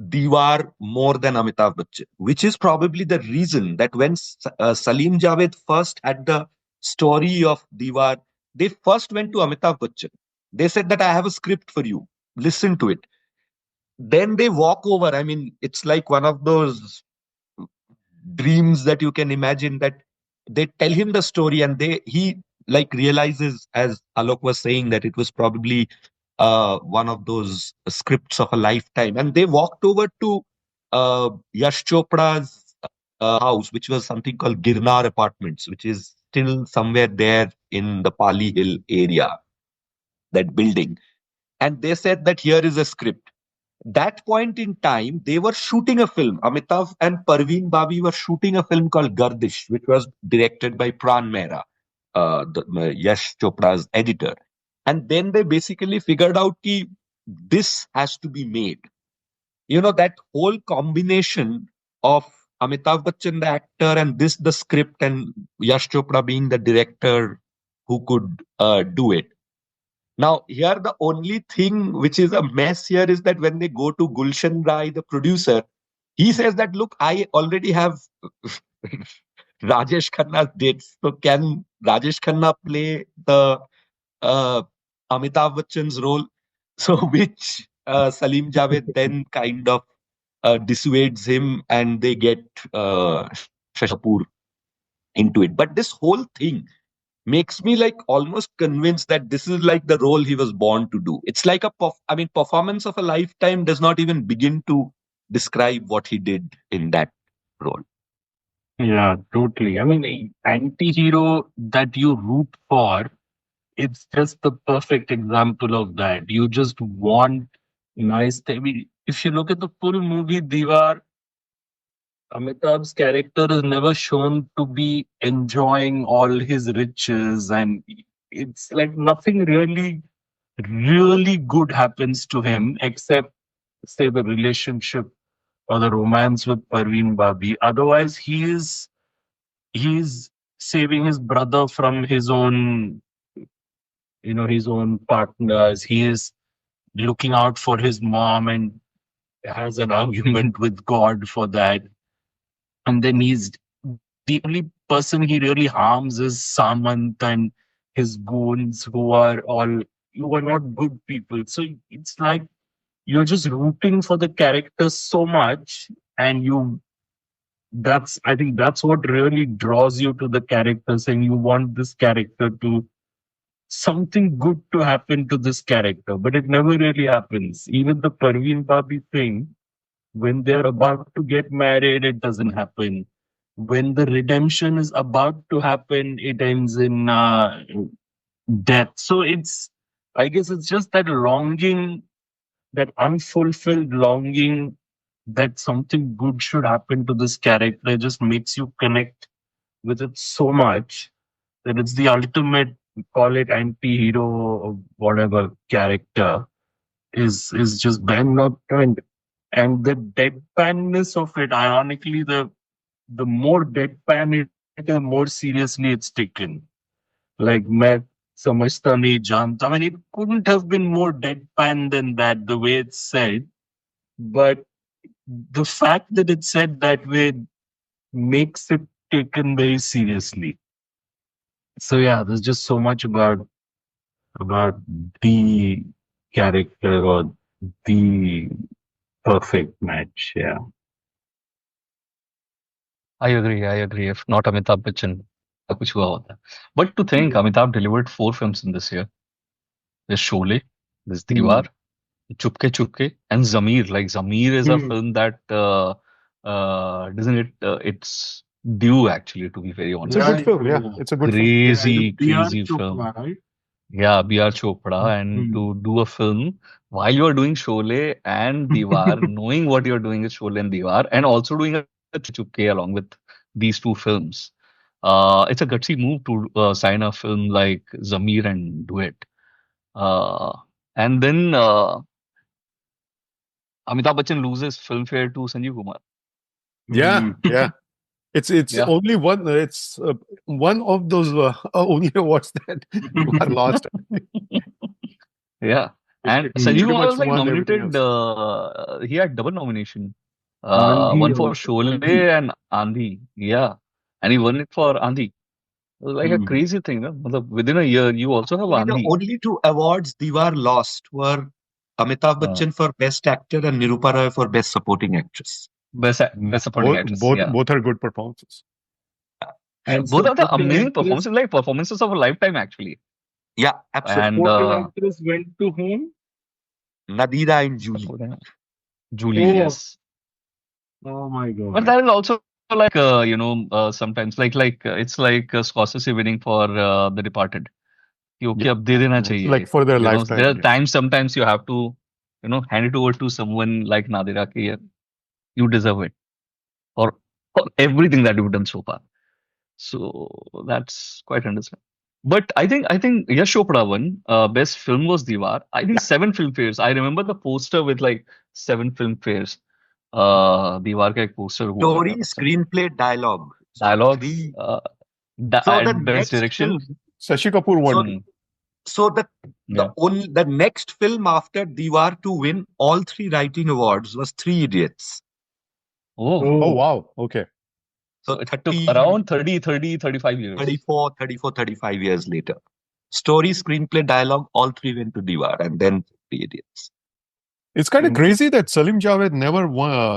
Deevar more than Amitabh Bachchan, which is probably the reason that when Salim Javed first had the story of Deevar, they first went to Amitabh Bachchan. They said that I have a script for you. Listen to it. Then they walk over. I mean, it's like one of those dreams that you can imagine, that they tell him the story and he like realizes, as Alok was saying, that it was probably one of those scripts of a lifetime, and they walked over to Yash Chopra's house, which was something called Girnar Apartments, which is still somewhere there in the Pali Hill area, that building. And they said that here is a script. That point in time, they were shooting a film. Amitav and Parveen Babi were shooting a film called Gardish, which was directed by Pran Mehra, Yash Chopra's editor. And then they basically figured out that this has to be made. That whole combination of Amitabh Bachchan, the actor, and this, the script, and Yash Chopra being the director who could do it. Now, here the only thing which is a mess here is that when they go to Gulshan Rai, the producer, he says that, look, I already have Rajesh Khanna's dates. So can Rajesh Khanna play the uh, Amitabh Bachchan's role? So which Salim Javed then kind of dissuades him, and they get Shashi Kapoor into it. But this whole thing makes me like almost convinced that this is like the role he was born to do. It's like I mean, performance of a lifetime does not even begin to describe what he did in that role. Yeah, totally. I mean, anti-hero that you root for, it's just the perfect example of that. You just want I mean, if you look at the full movie, Diwar, Amitabh's character is never shown to be enjoying all his riches, and it's like nothing really good happens to him except, say, the relationship or the romance with Parveen Babi. Otherwise, he's saving his brother from his own, his own partners. He is looking out for his mom and has an argument with God for that. And then he's the only person he really harms is Samant and his goons who are not good people. So it's like you're just rooting for the characters so much, and I think that's what really draws you to the characters, and you want this character to something good to happen to this character, but it never really happens. Even the Parveen Babi thing, when they're about to get married, it doesn't happen. When the redemption is about to happen, it ends in death. So I guess it's just that longing, that unfulfilled longing that something good should happen to this character. It just makes you connect with it so much that it's the ultimate, call it anti-hero or whatever character is just bang up trend. And the deadpanness of it, ironically, the more deadpan it, the more seriously it's taken. Like, Samajhta nahi janta. I mean, it couldn't have been more deadpan than that, the way it's said. But the fact that it's said that way makes it taken very seriously. So yeah, there's just so much about the character or the perfect match. Yeah. I agree. I agree. If not Amitabh Bachchan, क्या कुछ हुआ होता. But to think Amitabh delivered 4 films in this year. There's Sholay, there's Deewaar, Chupke Chupke, and Zamir. Like Zamir is a film that doesn't it? It's due actually, to be very It's a honest. good film. Yeah, it's a good film. Crazy, B.R. crazy film. Chopra, right? Yeah, B.R. Chopra, and to do a film while you're doing Sholay and Deewaar, knowing what you're doing is Sholay and Deewaar, and also doing a Chupke Chupke along with these 2 films. It's a gutsy move to sign a film like Zamir and do it. And then Amitabh Bachchan loses Filmfare to Sanjeev Kumar. Yeah, yeah. It's Yeah. only one. It's one of those only awards that you are lost. Yeah. And He Sanjeev pretty Kumar much was like won everything nominated. He had double nomination. Andhi One for also. Sholay and Andhi. Yeah. And he won it for Andhi. It was like a crazy thing. No? Matlab, within a year, you also have The Andhi. only 2 awards Diwar lost were Amitabh Bachchan for Best Actor and Nirupa Roy for Best Supporting Actress. Best supporting actress. Yeah. Both are good performances. And Both are the supporting amazing actress- performances, like performances of a lifetime, actually. Yeah, absolutely. And Supporting actress went to whom? Nadira and Julie. Julie, Oh. yes. Oh my god. But that is also like sometimes like it's like Scorsese winning for The Departed. कि okay, अब दे देना चाहिए. Like for their You know, lifetime. there are yeah. times sometimes you have to, hand it over to someone like Nadira कि यार, you deserve it for everything that you've done so far. So that's quite understandable. But I think Yash Chopra won. Best film was Deewaar. I think 7 filmfares. I remember the poster with like 7 filmfares. Deewaar का एक poster हुआ Story, करता था. screenplay, dialogue. Dialogues, Three. So the best next direction. film- Shashi Kapoor won. So the Yeah. the next film after Diwar to win all 3 writing awards was Three Idiots. Oh wow. Okay. So It 30, took around 35 years. 35 years later. Story, screenplay, dialogue, all 3 went to Diwar and then Three Idiots. It's kind of crazy that Salim-Javed never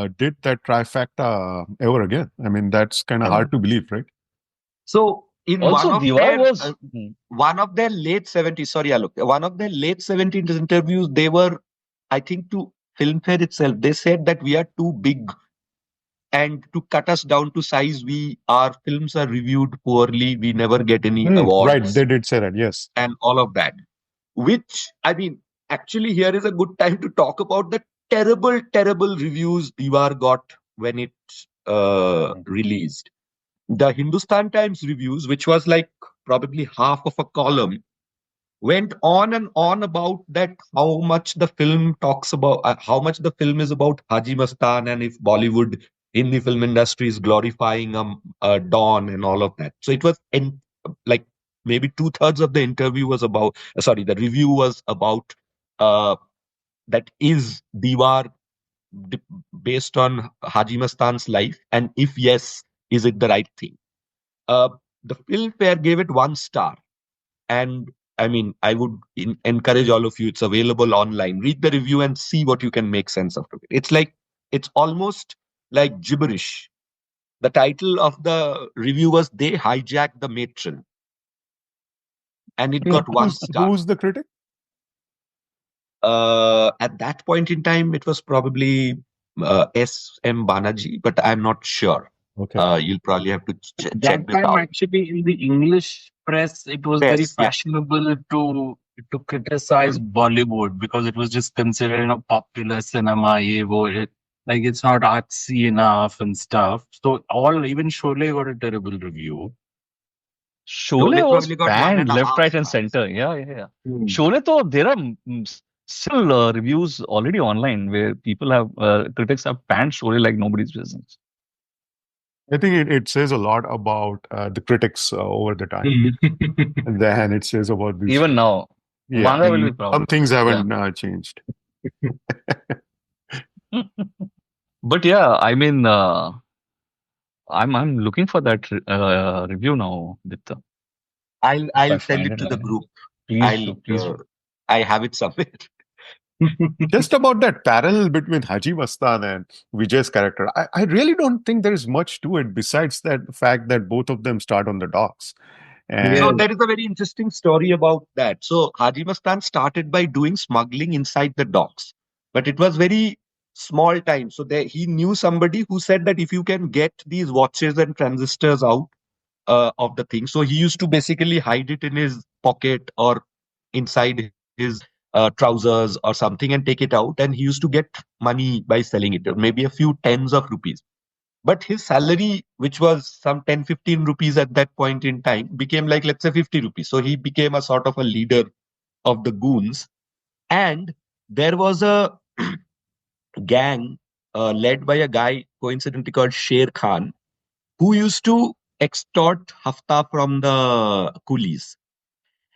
did that trifecta ever again. I mean, that's kind of hard to believe, right? So in Also, Deewaar was. one of their late 70s, sorry, Alok, one of their late 70s interviews, they were, I think, to Filmfare itself, they said that we are too big and to cut us down to size, our films are reviewed poorly, we never get any awards. Right, they did say that, yes. And all of that. Which, I mean, actually here is a good time to talk about the terrible, terrible reviews Deewaar got when it released. The Hindustan Times reviews, which was like probably half of a column, went on and on about that how much the film talks about, how much the film is about Haji Mastan and if Bollywood in the film industry is glorifying Don and all of that. So it was like maybe 2/3 of the interview was about, the review was about that is Deewaar based on Haji Mastan's life, and if yes, is it the right thing? The Filmfare gave it 1 star, and I mean, I would encourage all of you. It's available online. Read the review and see what you can make sense of it. It's almost like gibberish. The title of the review was "They Hijacked the Matron," and it got 1 star. Who's the critic? At that point in time, it was probably S.M. Banaji, but I'm not sure. Okay. You'll probably have to check That this time, out. actually, in the English press, it was very Yes, yeah. fashionable to criticize Bollywood because it was just considered a popular cinema. Like it's not artsy enough and stuff. So even Sholay got a terrible review. Sholay Sholay was probably got banned 1.5 left, right, and stars. center. Yeah. Sholay, though, there are still reviews already online where people have critics have banned Sholay like nobody's business. I think it says a lot about the critics over the time. And then it says about these. Even now, Yeah, manga will be proud. some things Yeah. haven't changed. But yeah, I mean, I'm looking for that review now, Dipta. I'll I send find it it to the like group. please do, please do. I have it somewhere. Just about that parallel between Haji Mastan and Vijay's character, I really don't think there is much to it besides that fact that both of them start on the docks. And So there is a very interesting story about that. So Haji Mastan started by doing smuggling inside the docks, but it was very small time. So there, he knew somebody who said that if you can get these watches and transistors out of the thing, so he used to basically hide it in his pocket or inside his trousers or something and take it out. And he used to get money by selling it, or maybe a few tens of rupees. But his salary, which was some 10-15 rupees at that point in time, became like, let's say, 50 rupees. So he became a sort of a leader of the goons. And there was a gang led by a guy coincidentally called Sher Khan, who used to extort hafta from the coolies.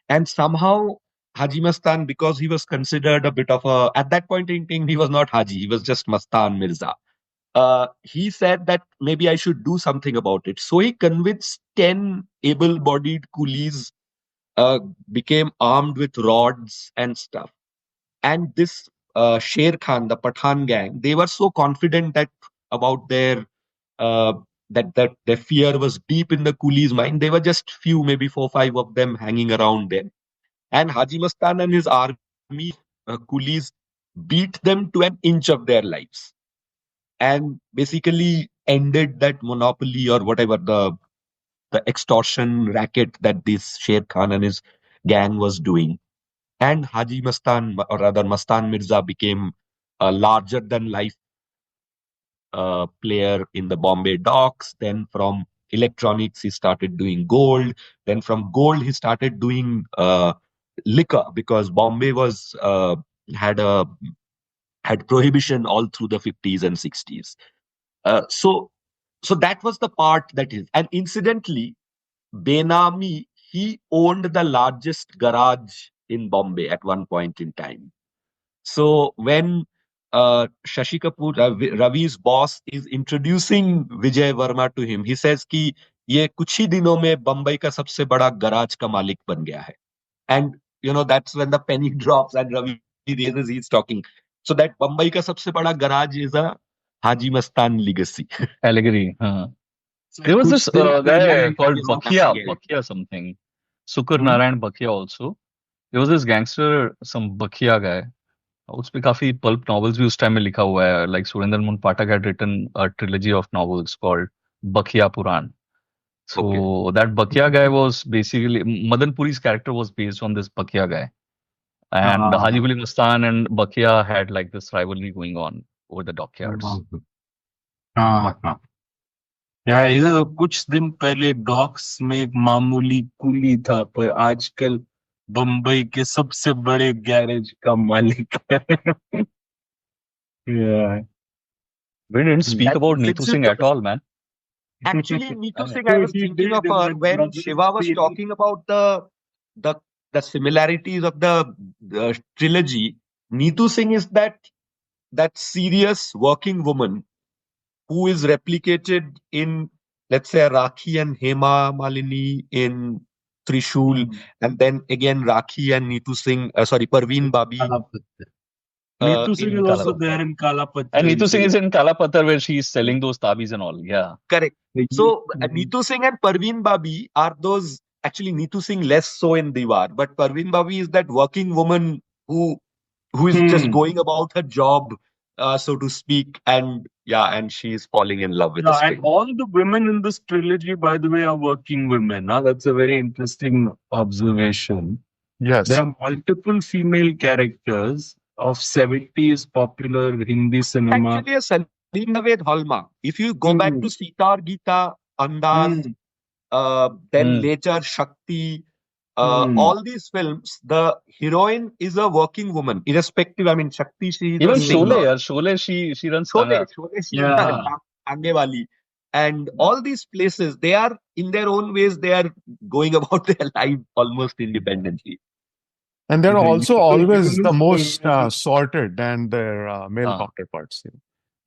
And somehow Haji Mastan, because he was considered a bit of a, at that point in time, he was not Haji, he was just Mastan Mirza. He said that maybe I should do something about it. So he convinced 10 able bodied coolies, uh, became armed with rods and stuff. And this Sher Khan, the Pathan gang, they were so confident that about their uh, that their fear was deep in the coolies' mind. They were just few, maybe 4-5 of them hanging around there. And Haji Mastan and his army coolies beat them to an inch of their lives and basically ended that monopoly or whatever the extortion racket that this Sher Khan and his gang was doing. And Haji Mastan, or rather Mastan Mirza, became a larger than life player in the Bombay docks. Then from electronics, he started doing gold. Then from gold, he started doing liquor because Bombay was had a had prohibition all through the 50s and 60s. So that was the part that is. And incidentally, Benami, he owned the largest garage in Bombay at one point in time. So when Shashi Kapoor, Ravi's boss, is introducing Vijay Verma to him, he says कि ये कुछ ही दिनों में बम्बई का सबसे बड़ा garage का मालिक बन गया है. And that's when the penny drops and Ravi realizes he's talking. So that Mumbai ka sabse bada garage is a Haji Mastan legacy. Allegory. There was this guy called Bakhia something. Sukur Narayan Bakhia also. There was this gangster, some Bakhia guy. उस पे काफी pulp novels भी उस time में लिखा हुआ है. Like Surendra Mohan Pathak had written a trilogy of novels called Bakhia Puran. So that Bakhia guy was basically Madan Puri's character was based on this Bakhia guy. And Haji Quli Mastan and Bakhia had like this rivalry going on over the dockyards. या इधर कुछ दिन पहले docs में एक मामूली कुली था पर आजकल बम्बई के सबसे बड़े गैरेज का मालिक है. Yeah. We didn't speak about Neetu Singh at all, man. Actually, Neetu Singh, I was thinking of her when Shiva was talking about the similarities of the trilogy. Neetu Singh is that serious working woman who is replicated in, let's say, Rakhi and Hema Malini in Trishul, and then again Rakhi and Neetu Singh, Parveen Babi. Neetu Singh is also there in Kalapathar. And Neetu Singh is in Kalapathar where she is selling those tabis and all. Yeah. Correct. So Neetu Singh and Parveen Babi are those, actually Neetu Singh less so in Deewaar, but Parveen Babi is that working woman who is just going about her job, so to speak, and she is falling in love with the and all the women in this trilogy, by the way, are working women. That's a very interesting observation. yes, There are multiple female characters of 70s popular Hindi cinema. actually a Salim-Javed hallmark. If you go back to Sitar Gita, Andaz, then later Shakti, all these films, the heroine is a working woman, irrespective. I mean, Shakti, she is Even a singer. Sholay, she runs Sholay, Tanga. she is Tange wali. and all these places, they are in their own ways, they are going about their life almost independently. And they're The also always the Yunus most Parvez. sorted than their male Ah. counterparts.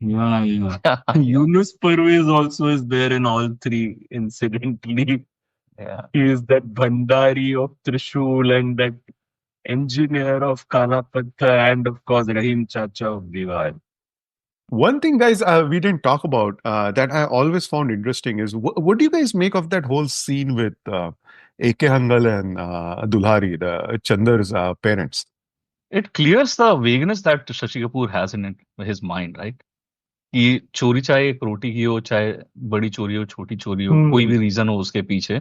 Yeah, yeah. Yeah. Yunus Parvez also is there in all three, incidentally. Yeah. He is that Bhandari of Trishul and that engineer of Kanapatta and of course Rahim Chacha of Diwar. One thing, guys, we didn't talk about that I always found interesting is what do you guys make of that whole scene with A.K. Hangal and Dulhari, the Chandar's parents? It clears the vagueness that Shashi Kapoor has in his mind, right? कि चोरी चाहे एक रोटी की हो, चाहे बड़ी चोरी हो, छोटी चोरी हो, कोई भी रीजन हो उसके पीछे,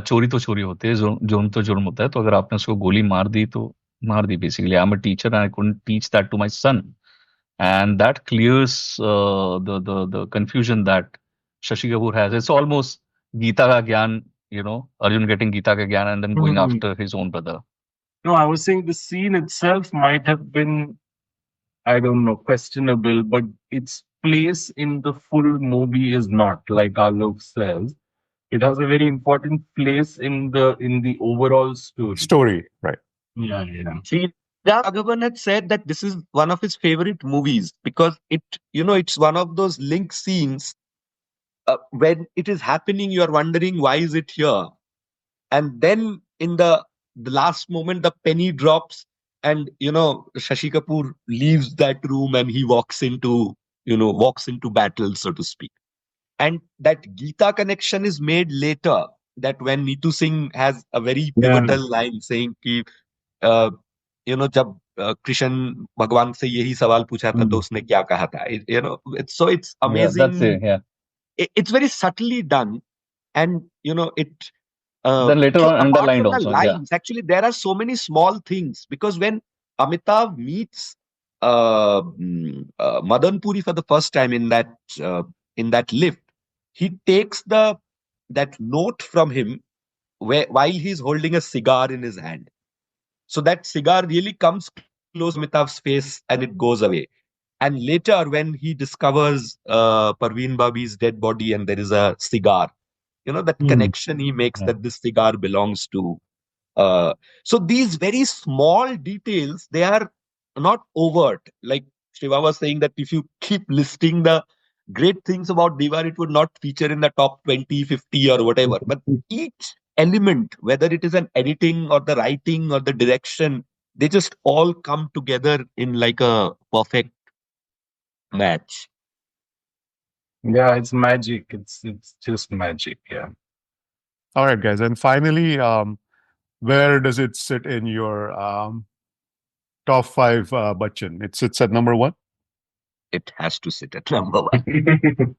चोरी तो चोरी होती है, जुर्म तो जुर्म होता है. तो अगर आपने उसको गोली मार दी तो मार दी. Basically I am a teacher and I couldn't teach that to my son, and that clears the confusion that Shashi Kapoor has. It's almost Gita ka gyan, Arjun getting Gita ka gyan and then going after his own brother. No, I was saying the scene itself might have been, I don't know, questionable, but its place in the full movie is not, like Alok says. It has a very important place in the overall story. Story, right? Yeah, yeah. Sri Raghavan had said that this is one of his favorite movies because it's one of those link scenes. When it is happening, you are wondering why is it here, and then in the last moment, the penny drops, and Shashi Kapoor leaves that room and he walks into battle, so to speak. And that Gita connection is made later. That when Neetu Singh has a very Yeah. pivotal line saying कि जब कृष्ण भगवान से यही सवाल पूछा था तो उसने क्या कहा था, it's Yeah, that's amazing. it. Yeah. It's very subtly done, and it Then later on, apart underlined from the also. Yeah. lines, actually there are so many small things, because when Amitabh meets Madan Puri for the first time in that lift, he takes that note from him while he's holding a cigar in his hand. So that cigar really comes close to Amitabh's face and it goes away. And later, when he discovers Parveen Babi's dead body and there is a cigar, that connection he makes, Yeah. that this cigar belongs to. Uh, so these very small details, they are not overt. Like Shiva was saying, that if you keep listing the great things about Deewaar, it would not feature in the top 20, 50 or whatever. But each element, whether it is an editing or the writing or the direction, they just all come together in like a perfect match. Yeah, it's magic. It's just magic. Yeah. All right, guys. And finally, where does it sit in your top five Bachchan? It sits at number one. It has to sit at number one.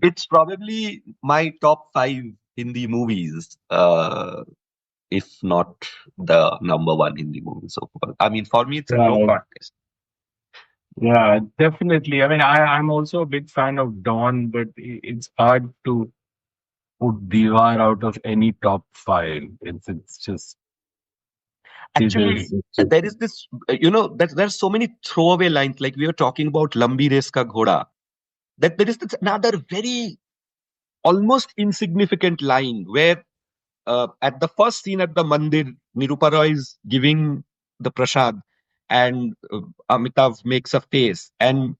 It's probably my top five Hindi movies, if not the number one Hindi movie so far. I mean, for me, it's a no Yeah. contest. Yeah, definitely. I mean, I'm also a big fan of Dawn, but it's hard to put Diwar out of any top five. It's just it Actually, is. there is this, there's so many throwaway lines. Like we were talking about Lambi Race Ka Ghoda, that there is this another very almost insignificant line where at the first scene at the mandir, Nirupa Roy is giving the prasad, and Amitav makes a face, and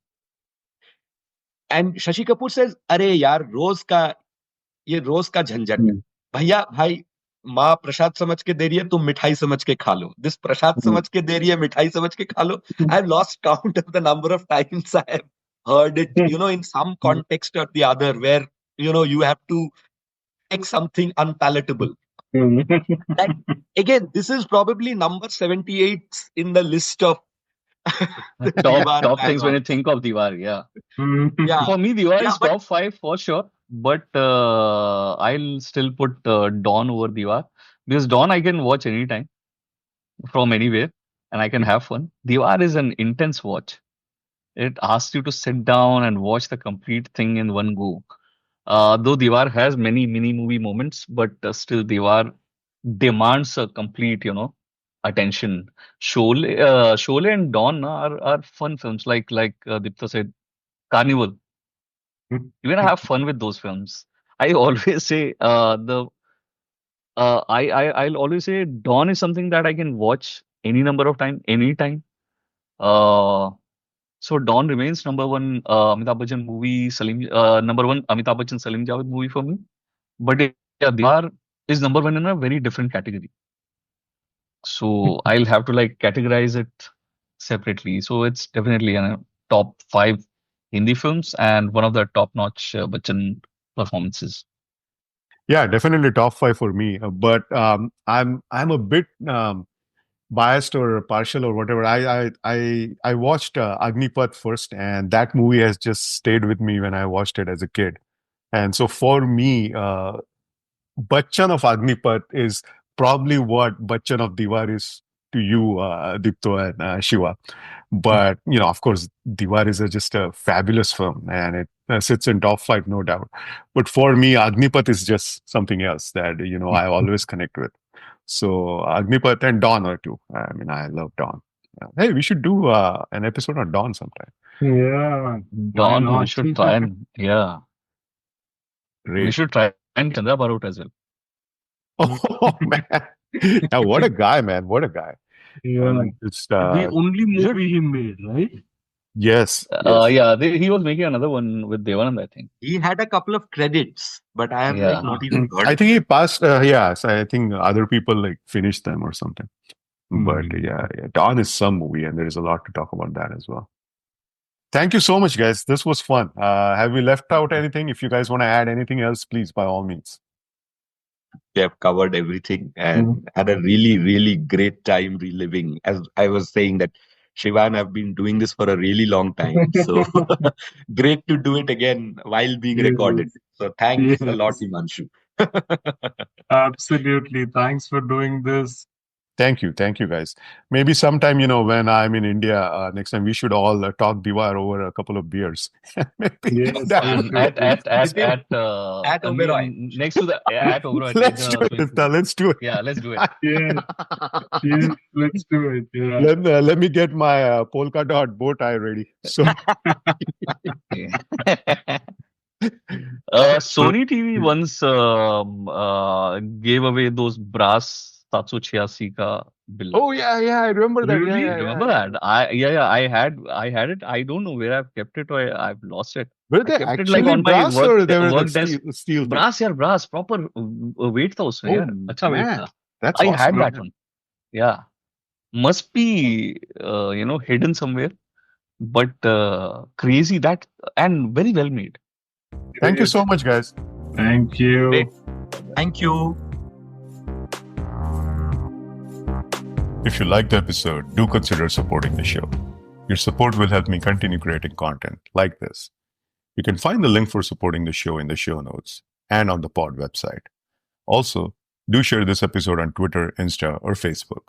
Shashi Kapoor says, "अरे यार रोज का झंझट भैया भाई माँ प्रसाद समझ के दे रही है तुम मिठाई समझ के खा लो दिस प्रसाद समझ के दे रही है मिठाई समझ के खा लो I have lost count of the number of times I have heard it in some context or the other where you have to take something unpalatable. That, again, this is probably number 78 in the list of the Deewaar Top things when you dialogues. think of Diwar. Yeah. Yeah, For me, Diwar is but top five for sure, but I'll still put Dawn over Diwar, because Dawn I can watch anytime from anywhere and I can have fun. Diwar is an intense watch. It asks you to sit down and watch the complete thing in one go. Though Diwar has many mini movie moments, but still Diwar demands a complete, attention. Sholay and Dawn are fun films, like Dipta said, Carnival. Even I have fun with those films. I always say I'll always say Dawn is something that I can watch any number of time, anytime. Uh, so Dawn remains number one Amitabh Bachchan movie, number one Amitabh Bachchan Salim Javed movie for me. But yeah, Deewaar is number one in a very different category. So I'll have to like categorize it separately. So it's definitely in a top five Hindi films and one of the top-notch Bachchan performances. Yeah, definitely top five for me. But I'm a bit biased or partial or whatever. I watched Agnipath first, and that movie has just stayed with me when I watched it as a kid. And so for me, Bachchan of Agnipath is probably what Bachchan of Deewaar is to you, Dipta and Shiva. But, of course, Deewaar is just a fabulous film and it sits in top five, no doubt. But for me, Agnipath is just something else that, I always connect with. So Agnipath and Dawn are two. I mean, I love Dawn. Hey, we should do an episode on Dawn sometime. Yeah. Dawn, we should try and we Great. should try and Chandra Barot as well. Oh, man. Yeah, what a guy, man. What a guy. Yeah. It's The only movie he made, right? yes. Yeah, he was making another one with Devanand, I think. He had a couple of credits, but I have Yeah. not even heard. I think he passed. Yeah, so I think other people like finished them or something. But yeah, Dawn is some movie, and there is a lot to talk about that as well. Thank you so much, guys. This was fun. Have we left out anything? If you guys want to add anything else, please, by all means. They have covered everything and had a really, really great time reliving. As I was saying that Shiva and I have been doing this for a really long time. So great to do it again while being recorded. So thanks a lot, Himanshu. Absolutely. Thanks for doing this. Thank you, guys. Maybe sometime, when I'm in India next time, we should all talk Deewaar over a couple of beers. Maybe that would be- At Oberoi. next to the at Oberoi. Let's do it, Dipta. Let's do it. Yeah, let's do it. Yeah, let's do it. Yeah. Let me get my polka dot bow tie ready. So Sony TV once gave away those brass 786 ka bill. oh yeah, I remember that. Really? Yeah, Remember that? I had it. I don't know where I've kept it or I've lost it. Were I they kept it, actually like, on my brass or they were work the desk. steel thing? Brass, yeah, brass. Proper weight tha usme. Oh, Yeah, अच्छा weight man. tha. That's I had awesome. that one. Yeah, must be hidden somewhere. But crazy that and very well made. Thank you so much, guys. Thank you. Great. Thank you. If you liked the episode, do consider supporting the show. Your support will help me continue creating content like this. You can find the link for supporting the show in the show notes and on the pod website. Also, do share this episode on Twitter, Insta, or Facebook.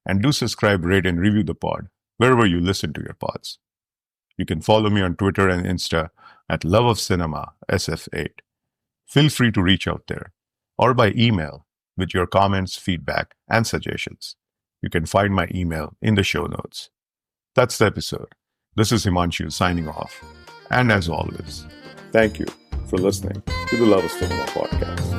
And do subscribe, rate, and review the pod wherever you listen to your pods. You can follow me on Twitter and Insta at loveofcinemasf8. Feel free to reach out there or by email with your comments, feedback, and suggestions. You can find my email in the show notes. That's the episode. This is Himanshu signing off. And as always, thank you for listening to the Love of Cinema podcast.